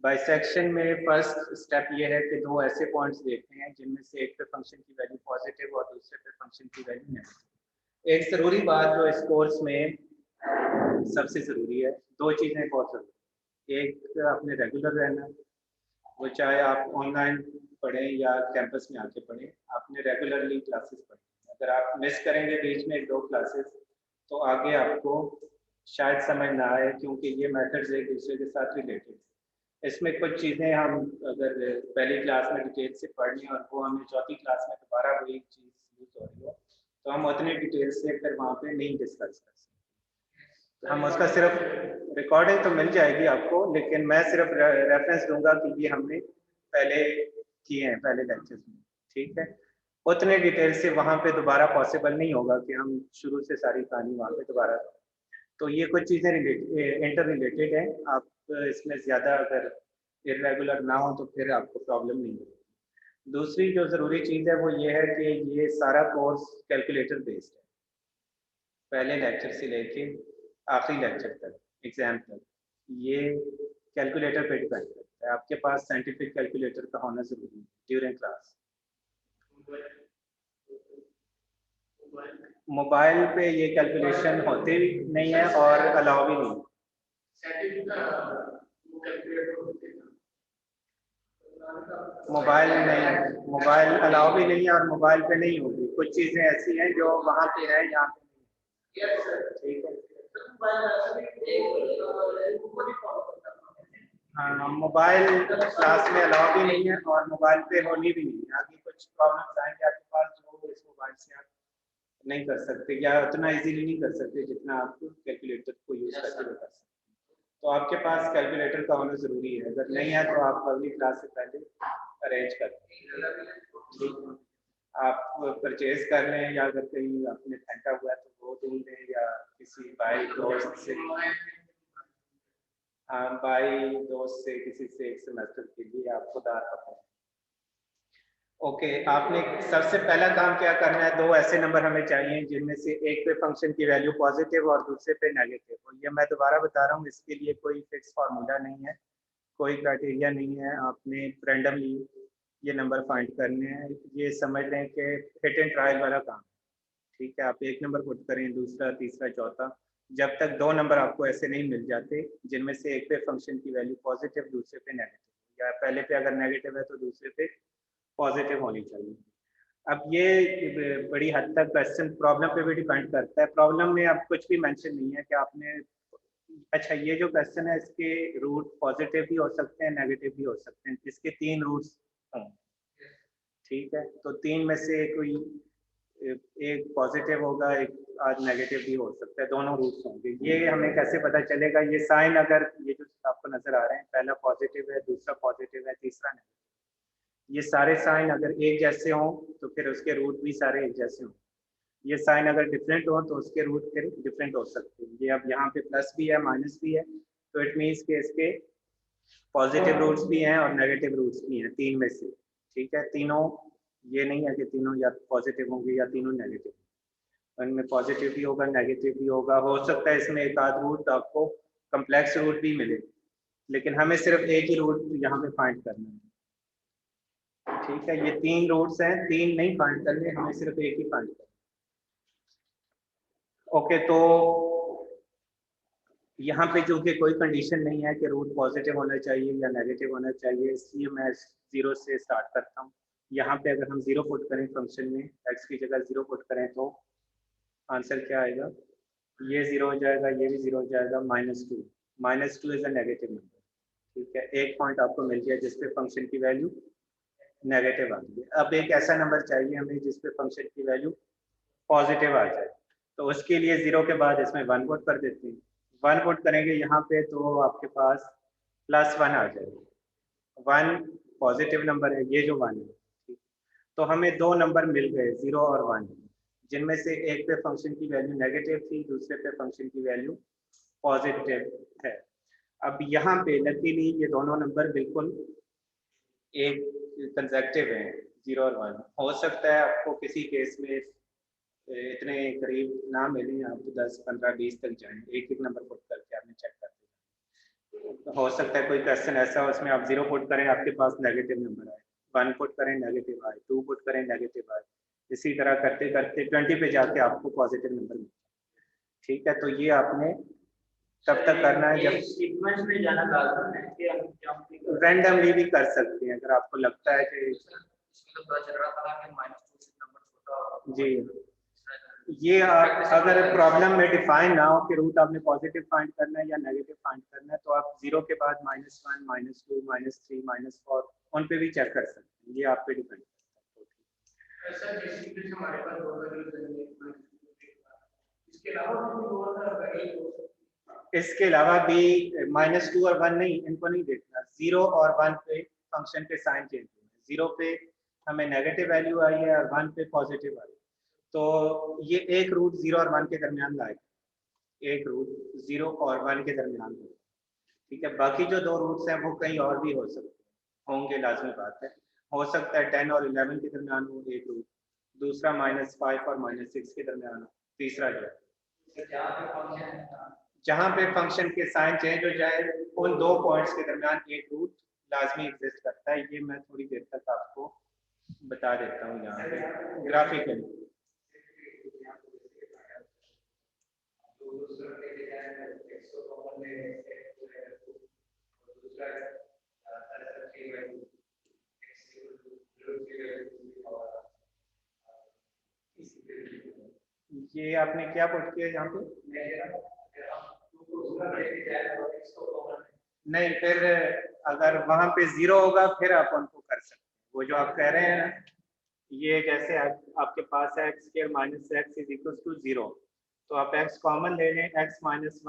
बाइसेक्शन में फर्स्ट स्टेप ये है कि दो ऐसे पॉइंट्स देखते हैं जिनमें से एक पे फंक्शन की वैल्यू पॉजिटिव और दूसरे पे फंक्शन की वैल्यू नेगेटिव। एक ज़रूरी बात जो इस कोर्स में सबसे ज़रूरी है, दो चीज़ें बहुत ज़रूरी। एक, आपने रेगुलर रहना, वो चाहे आप ऑनलाइन पढ़ें या कैंपस में आके पढ़ें, आपने रेगुलरली क्लासेस पढ़ें। अगर आप मिस करेंगे बीच में 1-2 क्लासेस तो आगे आपको शायद समझ ना आए, क्योंकि ये मेथड्स एक दूसरे के साथ रिलेटेड है। इसमें कुछ चीज़ें हम अगर पहली क्लास में डिटेल से पढ़ लें और वो हमें चौथी क्लास में दोबारा वही चीज़ यूज हो रही हो तो हम उतनी डिटेल से फिर वहाँ पे नहीं डिस्कस कर सकते। हम उसका सिर्फ रिकॉर्डिंग तो मिल जाएगी आपको, लेकिन मैं सिर्फ रेफरेंस दूंगा कि ये हमने पहले किए हैं पहले लेक्चर्स में। ठीक है, उतने डिटेल से वहाँ पे दोबारा पॉसिबल नहीं होगा कि हम शुरू से सारी कहानी वहाँ पे दोबारा। तो ये कुछ चीज़ें इंटर रिलेटेड हैं। आप इसमें ज़्यादा अगर इरेगुलर ना हो तो फिर आपको प्रॉब्लम नहीं होगी। दूसरी जो ज़रूरी चीज़ है वो ये है कि ये सारा कोर्स कैलकुलेटर बेस्ड है, पहले लेक्चर से लेके आखिरी लेक्चर तक, एग्जाम तक, ये कैलकुलेटर पे डिपेंड करता है। आपके पास साइंटिफिक कैलकुलेटर का होना ज़रूरी है ड्यूरिंग क्लास। मोबाइल पे ये कैलकुलेशन होते भी नहीं है और अलाउ भी नहीं। मोबाइल नहीं, मोबाइल अलाउ भी नहीं है और मोबाइल पे नहीं होगी। कुछ चीज़ें ऐसी हैं जो वहाँ पे है, यहाँ पे नहीं। ठीक है, हाँ, मोबाइल क्लास में अलाउ भी नहीं है और मोबाइल पे होनी भी नहीं है। आगे कुछ प्रॉब्लम्स आएंगे आपके पास जो इस मोबाइल से आप नहीं कर सकते या उतना इजीली नहीं कर सकते जितना आप कैलकुलेटर को यूज करके कर सकते। तो आपके पास कैलकुलेटर का होना ज़रूरी है। अगर नहीं है तो आप अगली क्लास से पहले अरेंज कर लें। आप परचेज कर लें या अगर कहीं आपने फेंका हुआ है तो वो ढूंढ लें या किसी भाई दोस्त से, हाँ भाई दोस्त से किसी से एक सेमेस्टर के लिए आप खुद आ सकते हैं। ओके, आपने सबसे पहला काम क्या करना है, दो ऐसे नंबर हमें चाहिए जिनमें से एक पे फंक्शन की वैल्यू पॉजिटिव और दूसरे पे नेगेटिव। और ये मैं दोबारा बता रहा हूँ, इसके लिए कोई फिक्स फार्मूला नहीं है, कोई क्राइटेरिया नहीं है। आपने रैंडमली ये नंबर फाइंड करने हैं। ये समझ लें कि हिट एंड ट्रायल वाला काम। ठीक है, आप एक नंबर पुट करें, दूसरा, तीसरा, चौथा, जब तक दो नंबर आपको ऐसे नहीं मिल जाते जिनमें से एक पे फंक्शन की वैल्यू पॉजिटिव, दूसरे पे नेगेटिव, या पहले पे अगर नेगेटिव है तो दूसरे पे पॉजिटिव होनी चाहिए। अब ये बड़ी हद तक क्वेश्चन प्रॉब्लम पे भी डिपेंड करता है। प्रॉब्लम में अब कुछ भी मेंशन नहीं है कि आपने, अच्छा ये जो क्वेश्चन है इसके रूट पॉजिटिव भी हो सकते हैं, नेगेटिव भी हो सकते हैं। इसके 3 रूट्स हैं। ठीक है, तो 3 में से कोई एक पॉजिटिव होगा, एक आज नेगेटिव भी हो सकता है, दोनों रूट्स होंगे। ये हमें कैसे पता चलेगा? ये साइन अगर ये जो आपको नजर आ रहे हैं, पहला पॉजिटिव है, दूसरा पॉजिटिव है, तीसरा नेगेटिव, ये सारे साइन अगर एक जैसे हों तो फिर उसके रूट भी सारे एक जैसे हों। ये साइन अगर डिफरेंट हो तो उसके रूट फिर डिफरेंट हो सकते हैं। ये अब यहाँ पे प्लस भी है, माइनस भी है, तो इट मीन्स के इसके पॉजिटिव रूट्स भी हैं और नेगेटिव रूट्स भी हैं, 3 में से। ठीक है, तीनों ये नहीं है कि तीनों या पॉजिटिव होंगे या तीनों नेगेटिव, इनमें पॉजिटिव भी होगा नेगेटिव भी होगा। हो सकता है इसमें एक आध रूट आपको कम्प्लेक्स रूट भी मिले, लेकिन हमें सिर्फ एक ही रूट यहाँ पे फाइंड करना है। ठीक है, ये 3 रूट्स हैं, 3 नहीं फाइंड करने, हमें सिर्फ एक ही फाइंड करना। ओके, तो यहाँ पे चूंकि कोई कंडीशन नहीं है कि रूट पॉजिटिव होना चाहिए या नेगेटिव होना चाहिए, इसलिए मैं 0 से स्टार्ट करता हूँ। यहाँ पे अगर हम 0 पुट करें फंक्शन में, x की जगह 0 पुट करें तो आंसर क्या आएगा? ये 0 हो जाएगा, ये भी 0 हो जाएगा, -2। -2 इज अ नेगेटिव नंबर। ठीक है, एक पॉइंट आपको मिल गया जिसपे फंक्शन की वैल्यू नेगेटिव आ गई। अब एक ऐसा नंबर चाहिए हमें जिसपे फंक्शन की वैल्यू पॉजिटिव आ जाए, तो उसके लिए 0 के बाद इसमें 1 पुट कर देते हैं। 1 पुट करेंगे यहाँ पे तो आपके पास +1 आ जाएगा। 1 पॉजिटिव नंबर है, ये जो 1 है। तो हमें 2 नंबर मिल गए 0 और 1, जिनमें से एक पे फंक्शन की वैल्यू नेगेटिव थी, दूसरे पे फंक्शन की वैल्यू पॉजिटिव है। अब यहाँ पे लकीली ये दोनों नंबर बिल्कुल एक कंसेक्टिव हैं, 0 और 1। हो सकता है आपको किसी केस में इतने करीब ना मिले, आप 10, 15, 20 तक जाएं एक एक नंबर पुट करके आपने चेक कर दिया। तो हो सकता है कोई क्वेश्चन ऐसा हो उसमें आप 0 पुट करें, आपके पास नेगेटिव नंबर आए, 1 पुट करें नेगेटिव आए, 2 पुट करें नेगेटिव आए, इसी तरह करते करते 20 पे जाके आपको पॉजिटिव नंबर मिले। ठीक है, तो ये आपने तब तक करना है जब सीक्वेंस में जाना लाजम है कि हम जंप रैंडमली भी कर सकते हैं, अगर आपको लगता है कि इसमें तो पता चल रहा था कि -2 से नंबर छोटा होगा। जी, ये अगर प्रॉब्लम में डिफाइन ना हो कि रूट आपने पॉजिटिव फाइंड करना है या नेगेटिव फाइंड करना है, तो आप 0 के बाद -1, -2, -3, -4 उन पे भी चेक कर सकते हैं, ये आप पे डिपेंड करता है। सर बेसिकली हमारे पास दो वैल्यूज हैं, इसके अलावा भी और वैल्यूज हो सकती है। इसके अलावा भी -2 और 1 नहीं, इनको नहीं देखना, 0 और 1 पे फंक्शन के साइन चेंज हुए। 0 पे हमें नेगेटिव वैल्यू आई है और 1 पे पॉजिटिव आई, तो ये एक रूट 0 और 1 के दरमियान लाएगा, एक रूट 0 और 1 के दरमियान होगा। ठीक है, बाकी जो 2 रूट्स हैं वो कहीं और भी हो सकते होंगे, लाजमी बात है। हो सकता है 10 और 11 के दरमियान हो एक रूट, दूसरा -5 और -6 के दरमियान हो, तीसरा जो है जहाँ पे फंक्शन के साइन चेंज हो जाए, उन 2 पॉइंट्स के दरमियान एक रूट लाजमी एग्जिस्ट करता है। ये मैं थोड़ी देर तक आपको बता देता हूँ यहाँ पे ग्राफिकली। ये आपने क्या पुट किया यहाँ पे? नहीं, फिर अगर वहां पे 0 होगा फिर आप उनको कर सकते हैं। वो जो आप कह रहे हैं ना, ये जैसे आपके पास है x² - x = 0, तो आप x कॉमन ले लें, x - 1 =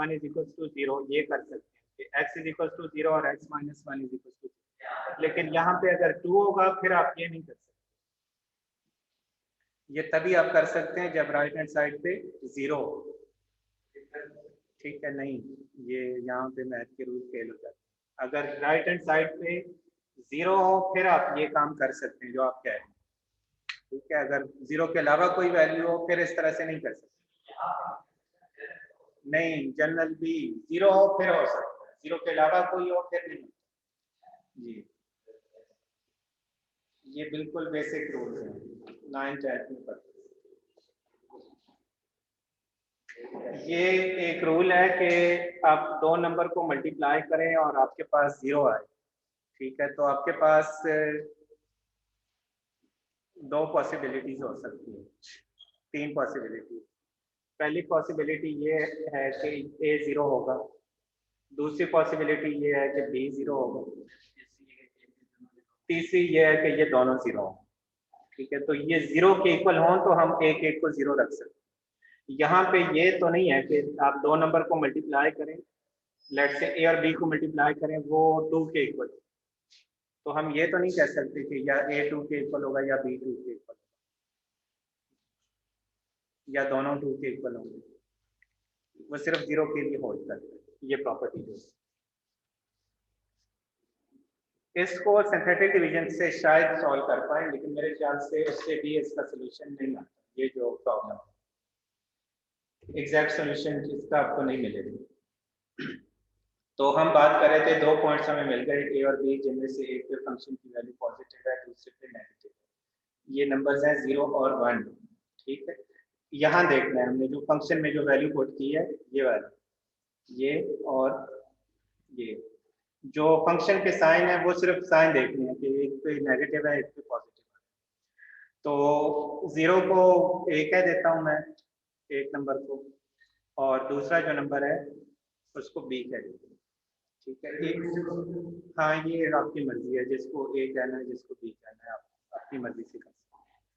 0, ये कर सकते हैं x = 0 और x - 1 = 0। लेकिन यहाँ पे अगर 2 होगा फिर आप ये नहीं कर सकते। ये तभी आप कर सकते हैं जब राइट हैंड साइड पे 0 हो। ठीक है, नहीं ये यहाँ पे मैथ के रूल फेल हो जाते हैं। अगर राइट हैंड साइड पे 0 हो फिर आप ये काम कर सकते हैं जो आप कह रहे हैं। ठीक है, अगर 0 के अलावा कोई वैल्यू हो फिर इस तरह से नहीं कर सकते। नहीं, जनरल भी 0 हो फिर हो सकता है, 0 के अलावा कोई हो फिर नहीं। जी, ये बिल्कुल बेसिक रूल है, 9th 10th में पढ़ते। ये एक रूल है कि आप 2 नंबर को मल्टीप्लाई करें और आपके पास 0 आए। ठीक है, तो आपके पास 2 पॉसिबिलिटीज हो सकती है, 3 पॉसिबिलिटी। पहली पॉसिबिलिटी ये है कि A 0 होगा, दूसरी पॉसिबिलिटी ये है कि B 0 होगा, तीसरी ये है कि ये दोनों 0 हों। ठीक है, तो ये 0 के इक्वल हों तो हम एक एक को 0 रख सकते हैं। यहाँ पे ये तो नहीं है कि आप 2 नंबर को मल्टीप्लाई करें, लेट से A और B को मल्टीप्लाई करें वो 2 के इक्वल, तो हम ये तो नहीं कह सकते कि या A 2 के इक्वल होगा या B 2 के इक्वल होगा या दोनों 2 के इक्वल होंगे। वो सिर्फ 0 के लिए होल्ड करता है ये प्रॉपर्टी जो इसको सिंथेटिक डिवीजन से शायद सॉल्व कर पाए, लेकिन मेरे ख्याल से उससे भी इसका सोल्यूशन नहीं आता। ये जो प्रॉब्लम एग्जैक्ट सोल्यूशन इसका आपको नहीं मिलेगा। तो हम बात कर रहे थे, 2 पॉइंट्स हमें मिल गए ए और बी, जिनमें से एक पे फंक्शन की वैल्यू पॉजिटिव है, दूसरे पे नेगेटिव है। ये नंबर्स हैं 0 और 1। ठीक है, यहाँ देखना है हमने जो फंक्शन में जो वैल्यू पुट की है, ये वाली, ये और ये जो फंक्शन के साइन है वो सिर्फ साइन देखने हैं कि एक पे नेगेटिव है, एक पे पॉजिटिव है। तो 0 को a कह देता हूँ मैं, एक नंबर को, और दूसरा जो नंबर है उसको b कह देता हूँ। ठीक है, एक, हाँ ये आपकी मर्जी है, जिसको a कहना है जिसको b कहना है, आप अपनी मर्जी से कर सकते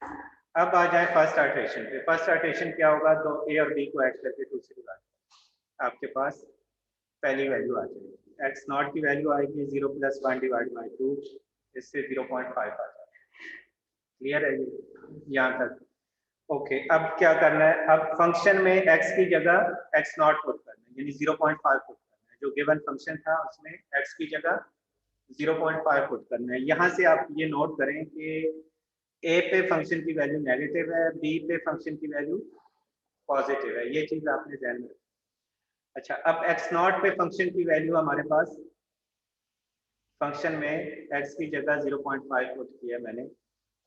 हैं। अब आ जाए फर्स्ट आइटरेशन पे। फर्स्ट आइटरेशन क्या होगा, तो a और b को ऐड करके 2 से डिवाइड, आपके पास पहली वैल्यू आ जाएगी। एक्स नॉट की वैल्यू आएगी 0 + 1 / 2, इससे 0.5 आ जाएगा। क्लियर है ये यहाँ तक? ओके, अब क्या करना है, अब फंक्शन में x की जगह x नॉट पुट करना है, यानी 0.5 पुट करना है। जो गिवन फंक्शन था उसमें x की जगह 0.5 पुट करना है। यहाँ से आप ये नोट करें कि a पे फंक्शन की वैल्यू नेगेटिव है, b पे फंक्शन की वैल्यू पॉजिटिव है, ये चीज आपने ध्यान में। अच्छा, अब x नॉट पे फंक्शन की वैल्यू हमारे पास, फंक्शन में x की जगह 0.5 पुट किया मैंने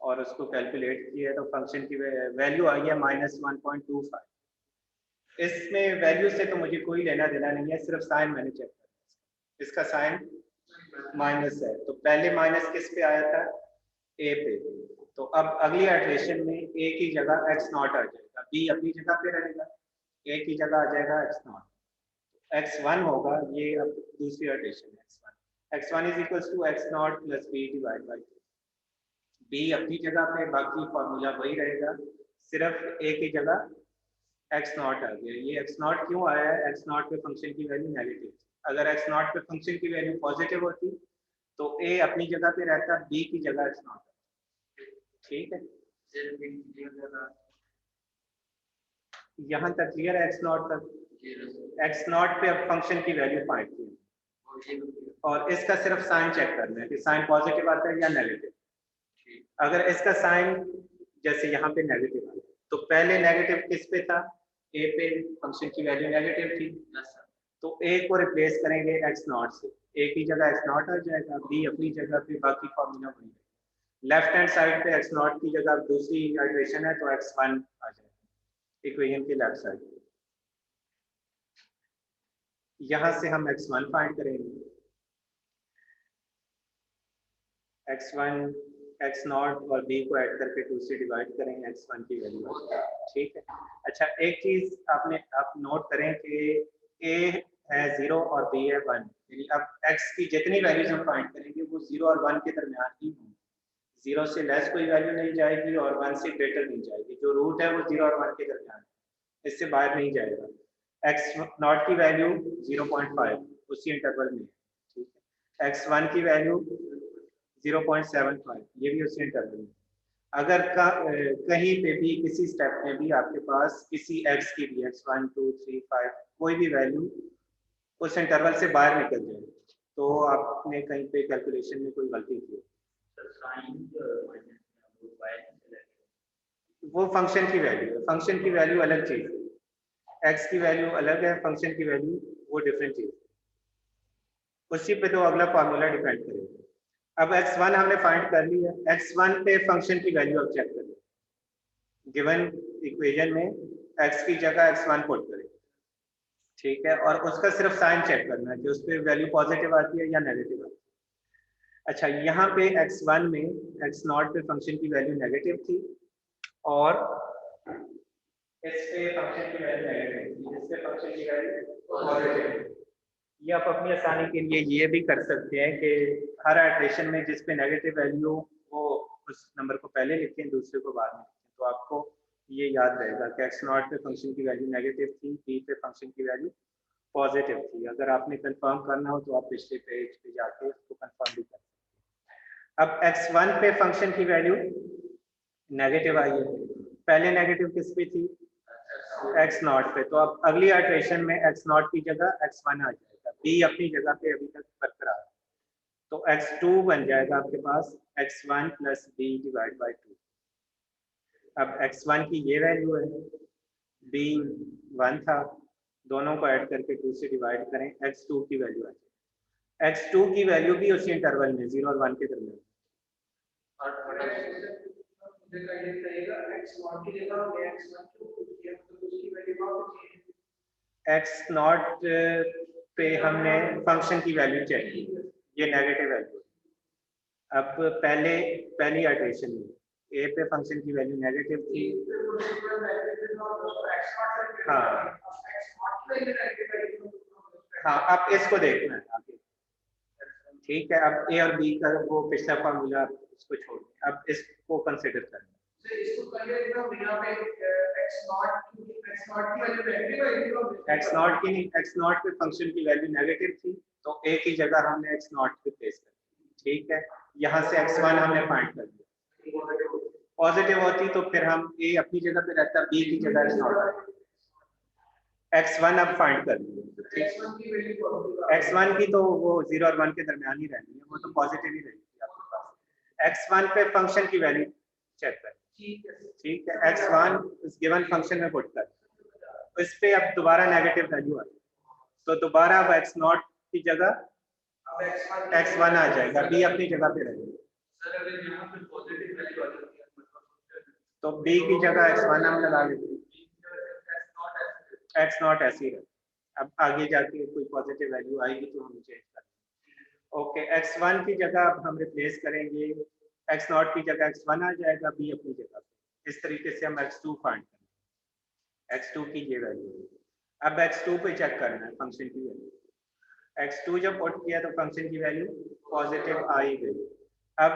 और उसको कैलकुलेट किया, तो फंक्शन की वैल्यू आई है -1.25। इसमें वैल्यू से तो मुझे कोई लेना देना नहीं है, सिर्फ साइन मैंने चेक करना है। इसका साइन माइनस है, तो पहले माइनस किस पे आया था, a पे। तो अब अगली आइटरेशन में a की जगह x नॉट आ जाएगा, b अपनी जगह पे रहेगा, a की जगह आ जाएगा x नॉट, x1 होगा। ये अब दूसरी आइटरेशन है, x1 = x not + b / 2। b अपनी जगह पे, बाकी फॉर्मूला वही रहेगा, सिर्फ a की जगह x नॉट आ गया। ये x नॉट क्यों आया है, x नॉट पे फंक्शन की वैल्यू नेगेटिव। अगर x नॉट पे फंक्शन की वैल्यू पॉजिटिव होती तो a अपनी जगह पे रहता, b की जगह x नॉट। ठीक है, यहाँ तक क्लियर है? x नॉट तक, x नॉट पे अब फंक्शन की वैल्यू फाइंड की और इसका सिर्फ साइन चेक करना है कि साइन पॉजिटिव आता है या नेगेटिव। अगर इसका साइन जैसे यहाँ पे नेगेटिव है, तो पहले नेगेटिव किस पे था, a पे फंक्शन की वैल्यू नेगेटिव थी, तो a को रिप्लेस करेंगे x नॉट से, a की जगह x नॉट आ जाएगा, b अपनी जगह पे, बाकी फॉर्मूला वही है। लेफ्ट हैंड साइड पे x नॉट की जगह दूसरी आइटरेशन है तो x1 आ जाएगा इक्वेशन के लेफ्ट साइड। यहाँ से हम x1 फाइंड करेंगे, x1 x नॉट और b को ऐड करके 2 से डिवाइड करेंगे, x1 की वैल्यू। ठीक है, अच्छा एक चीज आप नोट करें कि a है 0 और b है 1, यानी अब x की जितनी वैल्यूज हम फाइंड करेंगे वो 0 और 1 के दरमियान ही होंगी। 0 से लेस कोई वैल्यू नहीं जाएगी और 1 से ग्रेटर नहीं जाएगी। जो रूट है वो 0 और 1 के दरमियान, इससे बाहर नहीं जाएगा। x नॉट की वैल्यू 0.5 उसी इंटरवल में, ठीक है। x1 की वैल्यू 0.75, ये भी उसी इंटरवल में। अगर कहीं पे भी किसी स्टेप में भी आपके पास किसी x की भी x1 2 3 5 कोई भी वैल्यू उस इंटरवल से बाहर निकल जाए तो आपने कहीं पे कैलकुलेशन में कोई गलती की, वो फंक्शन की वैल्यू है। फंक्शन की वैल्यू अलग चीज है, x की वैल्यू अलग है, फंक्शन की वैल्यू वो डिफरेंट चीज है। उसी पे तो अगला फार्मूला डिपेंड करेगा। अब x1 हमने फाइंड कर लिया, x1 पे फंक्शन की वैल्यू अब चेक करें। गिवन इक्वेशन में x की जगह x1 पुट करें, ठीक है, और उसका सिर्फ साइन चेक करना है कि उस पर वैल्यू पॉजिटिव आती है या नेगेटिव आती है। अच्छा, यहाँ पे x1 में x नॉट पे फंक्शन की वैल्यू नेगेटिव थी और इस पे फंक्शन की वैल्यू नेगेटिव थी, इस पे फंक्शन की वैल्यू पॉजिटिव। ये आप अपनी आसानी के लिए ये भी कर सकते हैं कि हर आइटरेशन में जिस पे नेगेटिव वैल्यू वो उस नंबर को पहले लिखें, दूसरे को बाद में लिखें, तो आपको ये याद रहेगा कि x नॉट पे फंक्शन की वैल्यू नेगेटिव थी, b पे फंक्शन की वैल्यू पॉजिटिव थी। अगर आपने कंफर्म करना हो तो आप पिछले पेज पे जाके उसको कंफर्म भी कर सकते हैं। अब x1 पे फंक्शन की वैल्यू नेगेटिव आई है, पहले नेगेटिव किस पे थी, x नॉट पे, तो अब अगली आइटरेशन में x नॉट की जगह x1 आ जाएगा, b अपनी जगह पे अभी तक बरकरार है। तो x2 बन जाएगा आपके पास x1 plus b divide by 2। अब x1 की ये वैल्यू है, b 1 था, दोनों को ऐड करके 2 से डिवाइड करें, x2 की वैल्यू आ जाए। x2 की वैल्यू भी उसी इंटरवल में 0 और 1 के दरमियान। x नॉट पे हमने फंक्शन की वैल्यू चेक की, ये नेगेटिव वैल्यू। अब पहली इटरेशन में a पे फंक्शन की वैल्यू नेगेटिव थी। हाँ हाँ, अब इसको देखना है आगे, ठीक है। अब a और b का वो पिछला फार्मूला इसको छोड़ दें, अब इसको कंसिडर करना। x नॉट पे फंक्शन की वैल्यू नेगेटिव थी, तो a की जगह हमने x नॉट पे प्लेस कर दिया, ठीक है। यहाँ से x1 हमने फाइंड कर दिया, पॉजिटिव होती तो फिर हम a अपनी जगह पे रहता, b की जगह x नॉट, x1 अब फाइंड कर दिया। x1 की तो वो 0 और 1 के दरमियान ही रहनी है, वो तो पॉजिटिव ही रहेगी आपके पास। x1 पे फंक्शन की वैल्यू चेक करें, ठीक है। x1 इस गिवन फंक्शन में पुट कर, इस पे अब दोबारा नेगेटिव वैल्यू आई, तो दोबारा अब x नॉट की जगह x1 आ जाएगा, b अपनी जगह पे रहेगा, तो b की जगह x1 हम लगा लेते हैं, x नॉट ऐसी रहे। अब आगे जाके कोई पॉजिटिव वैल्यू आएगी तो हम चेंज करेंगे। ओके, x1 की जगह अब हम रिप्लेस करेंगे, x नॉट की जगह x1 आ जाएगा, b अपनी जगह पे। इस तरीके से हम x2 फाइंड करेंगे, x2 की ये वैल्यू। अब x2 पे चेक करना है फंक्शन की वैल्यू, x2 जब पुट किया तो फंक्शन की वैल्यू पॉजिटिव आ ही गई। अब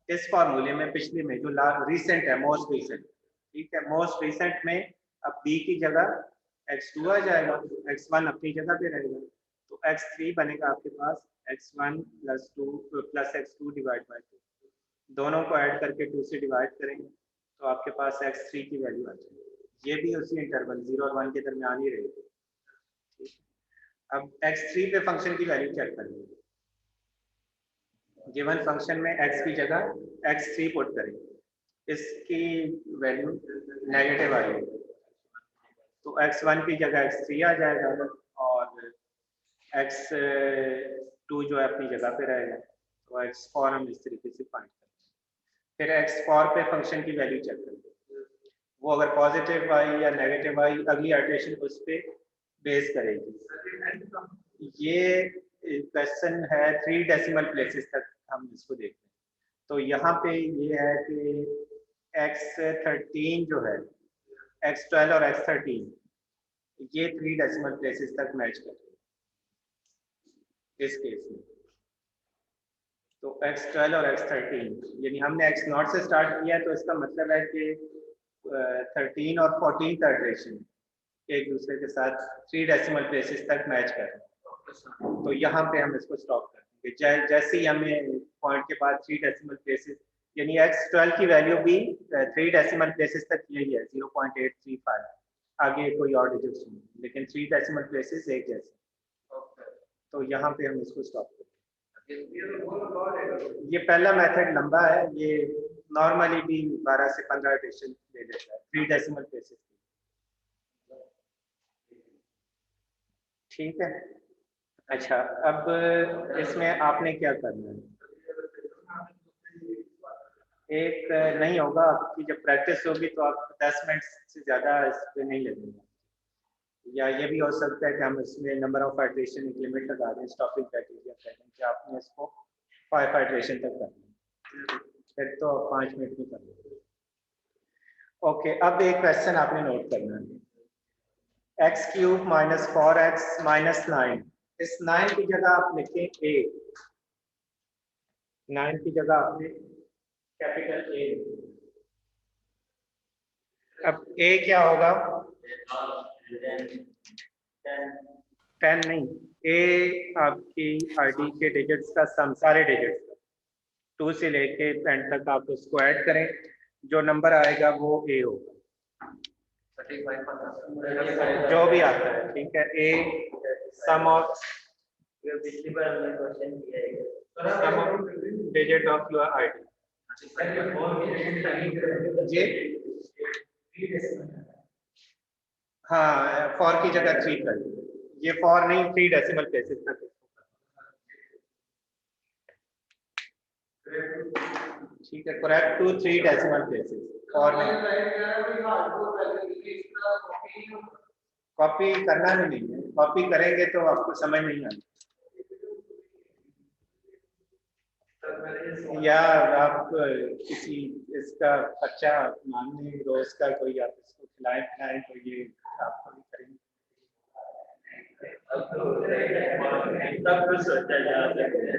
इस फॉर्मूले में पिछले में जो रिसेंट है, मोस्ट रिसेंट, ठीक है, मोस्ट रिसेंट में अब b की जगह x2 आ जाएगा, x1 अपनी जगह पे रहेगा, तो x3 बनेगा आपके पास x1 plus x2 divide by 2, दोनों को ऐड करके 2 से डिवाइड करेंगे तो आपके पास x3 की वैल्यू आ जाएगी, ये भी उसी इंटरवल 0 और 1 के दरमियान ही रहेगी। अब x3 पे फंक्शन की वैल्यू चेक करेंगे, गिवन फंक्शन में x की जगह x3 पुट करेंगे, इसकी वैल्यू नेगेटिव आ जाएगी, तो x1 की जगह x3 आ जाएगा और x2 जो है अपनी जगह पे रहेगा, तो x4 हम इस तरीके से फाइंड करेंगे। फिर x4 पे फंक्शन की वैल्यू चेक करेंगे, वो अगर पॉजिटिव आई या नेगेटिव आई, अगली इटरेशन उस पे बेस करेगी। ये क्वेश्चन है 3 डेसिमल प्लेसेस तक हम इसको देखते हैं, तो यहाँ पे ये है कि x13 जो है, x12 और x13 ये 3 डेसिमल प्लेसेस तक मैच करते हैं इस केस में। तो x12 और x13 यानी हमने x0 से स्टार्ट किया है, तो इसका मतलब है कि 13 और 14 इटरेशन एक दूसरे के साथ 3 डेसिमल प्लेसेस तक मैच कर रहे हैं, तो यहाँ पे हम इसको स्टॉप कर देंगे। जैसे ही हमें पॉइंट के बाद 3 डेसिमल प्लेसेस, यानी x12 की वैल्यू भी 3 डेसिमल प्लेसेस तक यही है 0.835, आगे कोई और डिजिट्स नहीं, लेकिन 3 डेसिमल प्लेसेस एक जैसे, तो यहाँ पे हम इसको स्टॉप करेंगे। ये पहला मेथड लंबा है, ये नॉर्मली भी 12 से 15 इटरेशन ले लेता है 3 डेसिमल प्लेसेस, ठीक है। अच्छा, अब इसमें आपने क्या करना है, एक नहीं होगा, आपकी जब प्रैक्टिस होगी तो आप 10 मिनट से ज़्यादा इस पर नहीं लगेंगे, या ये भी हो सकता है कि हम इसमें नंबर ऑफ इटरेशन एक लिमिट लगा दें, स्टॉपिंग क्राइटेरिया कहें कि आपने इसको 5 इटरेशन तक करना है, फिर तो 5 मिनट में कर लेंगे। ओके, अब एक क्वेश्चन आपने नोट करना है, x³ माइनस 4x माइनस 9, इस 9 की जगह आप लिखें a, 9 की जगह आपने कैपिटल A। अब a क्या होगा, 10 नहीं, a आपकी आईडी के डिजिट्स का सम, सारे डिजिट्स का 2 से लेके 10 तक आप उसको ऐड करें, जो नंबर आएगा वो a होगा, जो भी आता है, ठीक है। a सम ऑफ, पिछली बार हमने क्वेश्चन किया है sum of digit of your ID. जी हाँ, 4 की जगह 3 कर दो। ये 4 नहीं 3 डेसिमल प्लेसेस तक। ठीक है, करेक्ट टू 3 डेसिमल प्लेसेस। और कॉपी करना भी नहीं है, कॉपी करेंगे तो आपको समझ नहीं आएगी। या आप किसी इसका बच्चा मांगने रोज का कोई आप इसको खिलाएं खिलाएं तो ये आपको भी करेंगे। सब कुछ सोचा जा सकता है।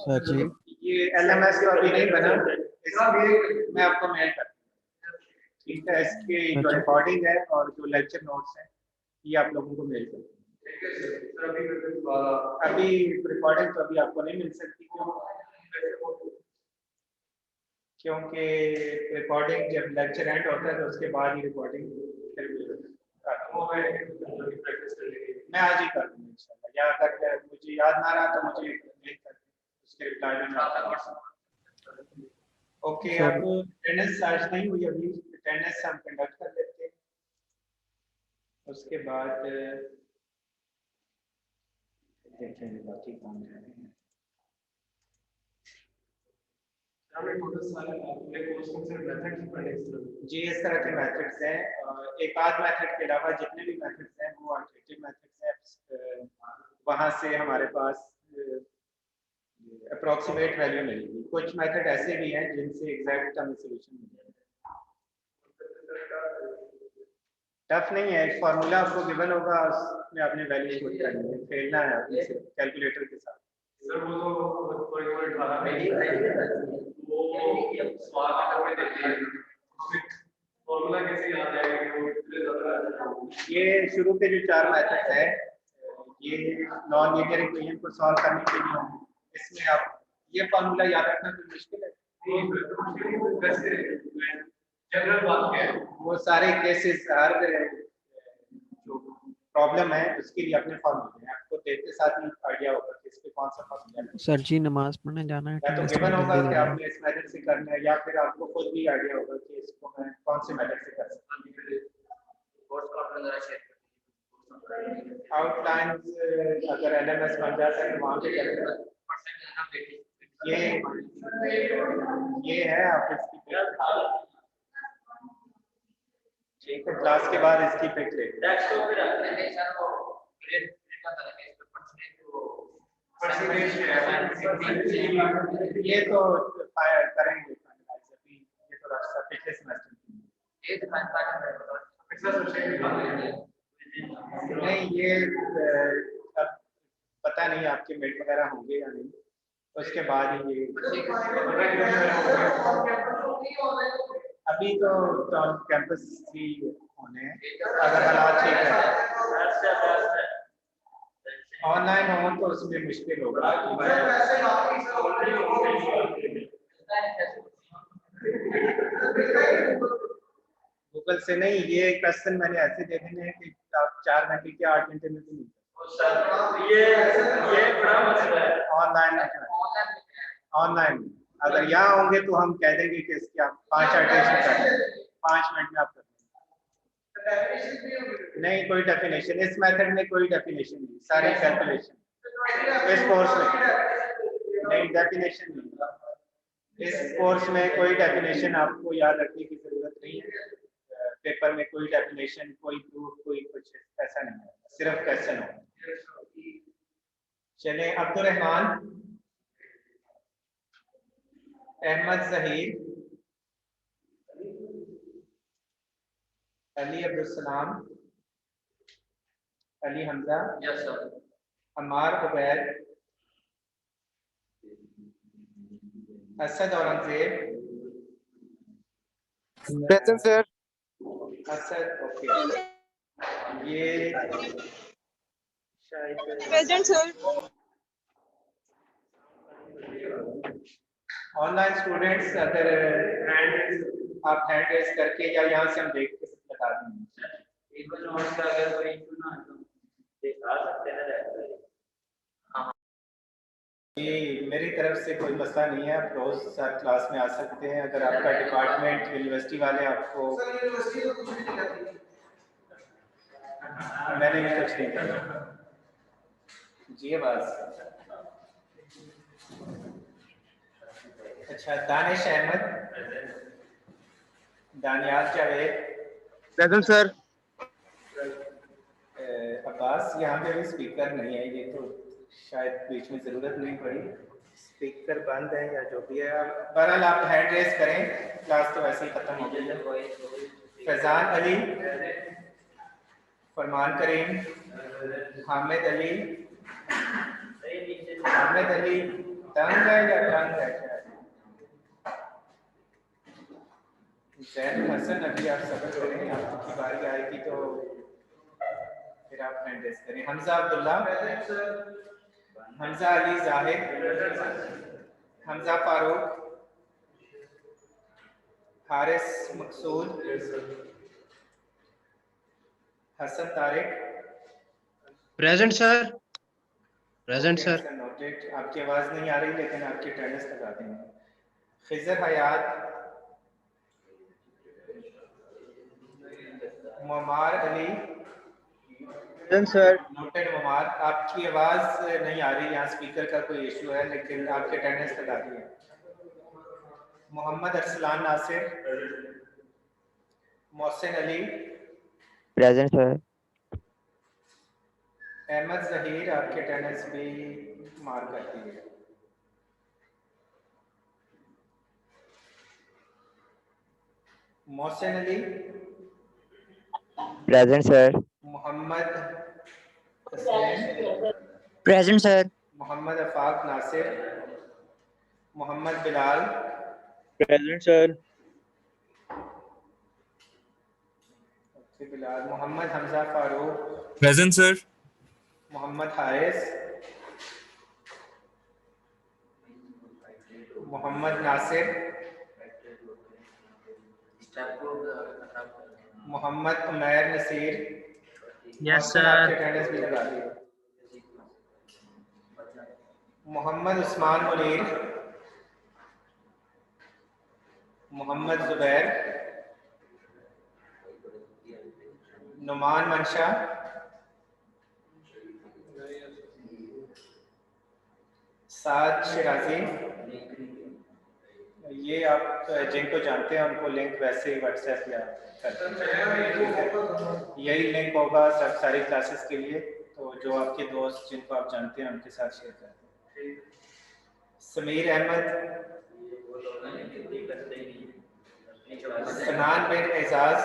सर जी ये LMS तो अभी नहीं बना, इसलिए मैं आपको मेल कर दूंगा। ठीक है, इसकी जो रिकॉर्डिंग है और जो लेक्चर नोट्स हैं ये आप लोगों को मेल कर दूंगा। अभी रिकॉर्डिंग तो अभी आपको नहीं मिल सकती, क्योंकि रिकॉर्डिंग जब लेक्चर एंड होता है तो उसके बाद ही रिकॉर्डिंग मैं आज ही कर दूंगा इंशाल्लाह। या अगर मुझे याद ना रहा तो मुझे मेल कर उसके रिप्लाई में। ओके, अब अटेंडेंस आज नहीं हुई, अभी अटेंडेंस हम कंडक्ट कर लेते हैं। उसके बाद देखेंगे बाकी काम है। जी, इस तरह के मेथड्स हैं। एक आध मेथड के अलावा जितने भी मेथड्स हैं वो अल्टरनेटिव मेथड्स हैं। वहाँ से हमारे पास अप्रॉक्सीमेट वैल्यू मिलेगी। कुछ मेथड ऐसे भी हैं जिनसे एग्जैक्ट हमें सोल्यूशन मिलेगा। टफ नहीं है, एक फार्मूला आपको गिवन होगा, उसमें आपने वैल्यू पुट करनी है, खेलना है आपने सिर्फ कैलकुलेटर के साथ। सर वो कोई फॉर्मूला कैसे याद आएगा? ये शुरू के जो 4 मेथड्स हैं ये नॉन लीनियर इक्वेशन को सॉल्व करने के लिए होंगे। इसमें आप ये फार्मूला याद रखना कोई मुश्किल है? जनरल बात क्या है? वो सारे केसेस हर जो प्रॉब्लम है उसके लिए अपने फार्मूले हैं, आपको देखते साथ ही आइडिया होगा कि इस पे कौन सा फार्मूला है। सर जी नमाज पढ़ने जाना है, या तो गिवन होगा कि आपने इस मेथड से करना है, या फिर आपको खुद भी आइडिया होगा कि इसको मैं कौन से मेथड से कर सकता हूँ। आउटलाइंस अगर LMS बन जाता है तो वहाँ पे करेंगे। ये है आप इसकी ठीक है, क्लास के बाद इसकी पिक ले ये तो करेंगे अभी, ये तो रास्ता पिछले सेमेस्टर नहीं, ये अब पता नहीं आपके मेट वगैरह होंगे या नहीं, उसके बाद ही ये अभी तो कैंपस ही होने हैं। अगर हालात ठीक है ऑनलाइन हो तो उसमें मुश्किल होगा। गूगल से नहीं, ये क्वेश्चन मैंने ऐसे दे देने हैं कि आप 4 घंटे के 8 घंटे में भी नहीं। ये बड़ा मसला है। ऑनलाइन अगर यहाँ होंगे तो हम कह देंगे कि इसके आप 5 अटेंशन कर 5 मिनट में आप कर नहीं, कोई डेफिनेशन इस मेथड में कोई डेफिनेशन नहीं, सारे कैलकुलेशन इस कोर्स में नहीं, डेफिनेशन नहीं। इस कोर्स में कोई डेफिनेशन आपको याद रखने की जरूरत नहीं है। पेपर में कोई डेफिनेशन, कोई प्रूफ, कोई कुछ ऐसा नहीं है, सिर्फ क्वेश्चन होगा। चले, Abdul Rahman, Ahmad Zaheer, Ali Abdul Salam, Ali Hamza, Ammar Ubaid, Asad Aurangzeb, present sir. Asad okay, ये शायद प्रेजेंट सर। ऑनलाइन स्टूडेंट्स अगर आप हैंड रेज करके या यहाँ से हम देख के बता देंगे। इवन नोट्स का अगर कोई इशू ना हो तो दिखा सकते हैं। जी मेरी तरफ से कोई मसला नहीं है, आप रोज सर क्लास में आ सकते हैं। अगर आपका डिपार्टमेंट यूनिवर्सिटी वाले आपको मैंने भी कुछ नहीं कहा जी बस। अच्छा दानिश अहमद, दानियाल जावेद, प्रेजेंट सर। अब्बास यहाँ पे भी स्पीकर नहीं है, ये तो शायद बीच में ज़रूरत नहीं पड़ी, स्पीकर बंद है या जो भी है। बहरहाल आप हैंड रेस करें, क्लास तो वैसे ही ख़त्म हो गई है। फैज़ान अली, फरमान करीम, हामिद अली, हामिद अली तंग है या तंग है क्या? जैन हसन, अभी आप सब्र करें, आपकी बारी आएगी तो फिर आप हैंड रेस करें। Hamza Abdullah, Hamza Ali Zahid, Hamza Farooq, Haris Maqsood, Hassan Tariq. Present sir. Present sir. Noted, आपकी आवाज़ नहीं आ रही लेकिन आपकी अटेंडेंस लगा देंगे। खिजर हयात, मुअम्मार अली, सर। नोटेड मुअम्मार। आपकी आवाज़ नहीं आ रही, यहाँ स्पीकर का कोई इशू है लेकिन आपके अटेंडेंस लगा दी है। Mohammad Arsalan Nasir, Mohsin Ali, present sir. अहमद जहीर, आपकी अटेंडेंस भी मार करती है। Mohsin Ali, present sir. Mohammad Hasnain, present sir. Mohammad Afaq Nasir, Mohammad Bilal, present sir. Bilal, Mohammad Hamza Farooq, present sir. Mohammad Haris, Mohammad Nasir, Mohammad Umair Naseer. Yes आपके सर। अटेंडेंस भी लगा दी। मोहम्मद उस्मान मुनीर, मोहम्मद जुबैर, नुमान मंशा, साद शिराजी। ये आप जिनको जानते हैं उनको लिंक वैसे ही व्हाट्सएप या करते हैं, यही लिंक होगा सब सारी क्लासेस के लिए, तो जो आपके दोस्त जिनको आप जानते हैं उनके साथ शेयर करें। समीर अहमद, सनान बिन एजाज,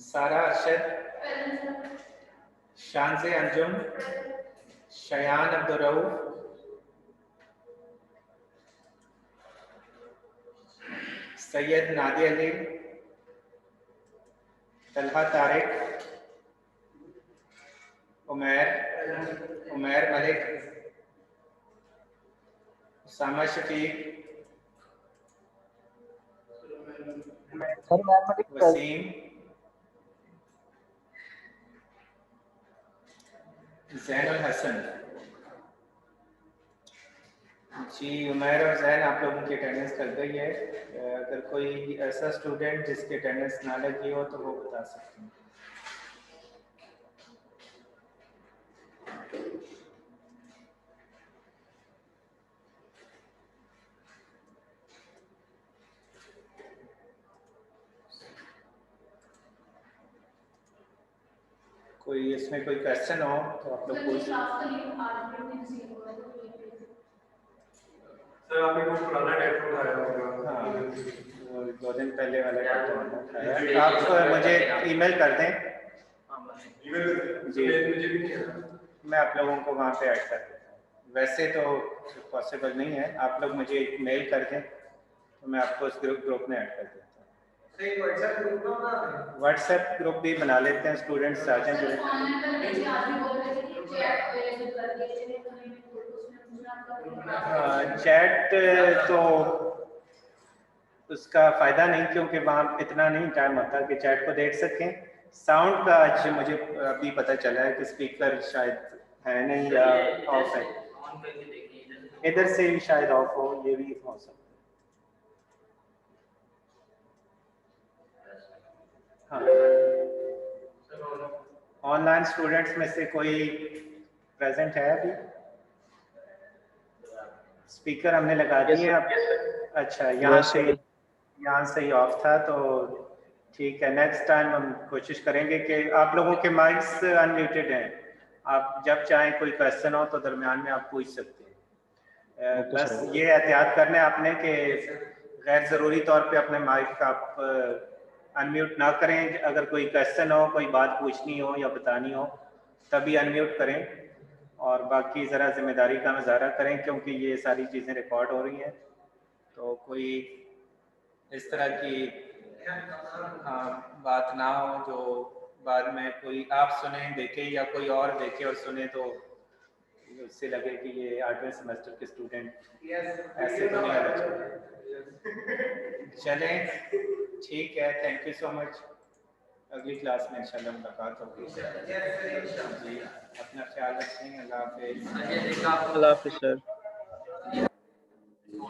सारा अरशद, शानज़े अंजुम, शयान अब्दुर्रऊफ, सैयद नादी अली, तलहा तारिक, उमैर मलिक, उसामा शफीक, वसीम, ज़ैनुल हसन। जी उमैर और जैन, आप लोगों की अटेंडेंस लग गई है। अगर कोई ऐसा स्टूडेंट जिसकी अटेंडेंस ना लगी हो तो वो बता सकते हैं। कोई इसमें कोई क्वेश्चन हो तो आप लोग पूछ। सर आपने कुछ पुराना डेटा उठाया होगा। हाँ, वो 2 दिन पहले वाला डेटा उठाया। आप मुझे ईमेल कर दें। जी मुझे भी नहीं है। मैं आप लोगों को वहाँ पे ऐड कर देता हूँ। वैसे तो पॉसिबल नहीं है, आप लोग मुझे एक मेल कर दें तो मैं आपको उस ग्रुप में ऐड कर देता हूँ। व्हाट्सएप ग्रुप भी बना लेते हैं, स्टूडेंट्स आ जाएं जुड़े। चैट तो उसका फ़ायदा नहीं, क्योंकि वहाँ इतना नहीं टाइम होता कि चैट को देख सकें। साउंड का आज मुझे अभी पता चला है कि स्पीकर शायद है नहीं या ऑफ है? ऑन करके देखिए इधर से। इधर से भी शायद ऑफ हो, ये भी हो सकता है। हाँ, ऑनलाइन स्टूडेंट्स में से कोई प्रेजेंट है अभी? स्पीकर हमने लगा दिए अब। अच्छा, यहाँ से ही ऑफ था, तो ठीक है। नेक्स्ट टाइम हम कोशिश करेंगे कि आप लोगों के माइक्स अनम्यूटेड हैं, आप जब चाहें कोई क्वेश्चन हो तो दरमियान में आप पूछ सकते हैं। बस ये एहतियात करना है आपने कि गैर ज़रूरी तौर पे अपने माइक आप अनम्यूट ना करें। अगर कोई क्वेश्चन हो, कोई बात पूछनी हो या बतानी हो, तभी अनम्यूट करें। और बाकी ज़रा जिम्मेदारी का मुजाहरा करें, क्योंकि ये सारी चीज़ें रिकॉर्ड हो रही हैं, तो कोई इस तरह की बात ना हो जो बाद में कोई आप सुने देखे या कोई और देखे और सुने तो उससे लगे कि ये 8वें सेमेस्टर के स्टूडेंट ऐसे तो नहीं होना चाहिए। चलें, ठीक है, थैंक यू सो मच। अगली क्लास में इंशाल्लाह मुलाकात होगी। जी, अपना ख्याल रखें। अल्लाह हाफिज़। अल्लाह हाफिज़ सर।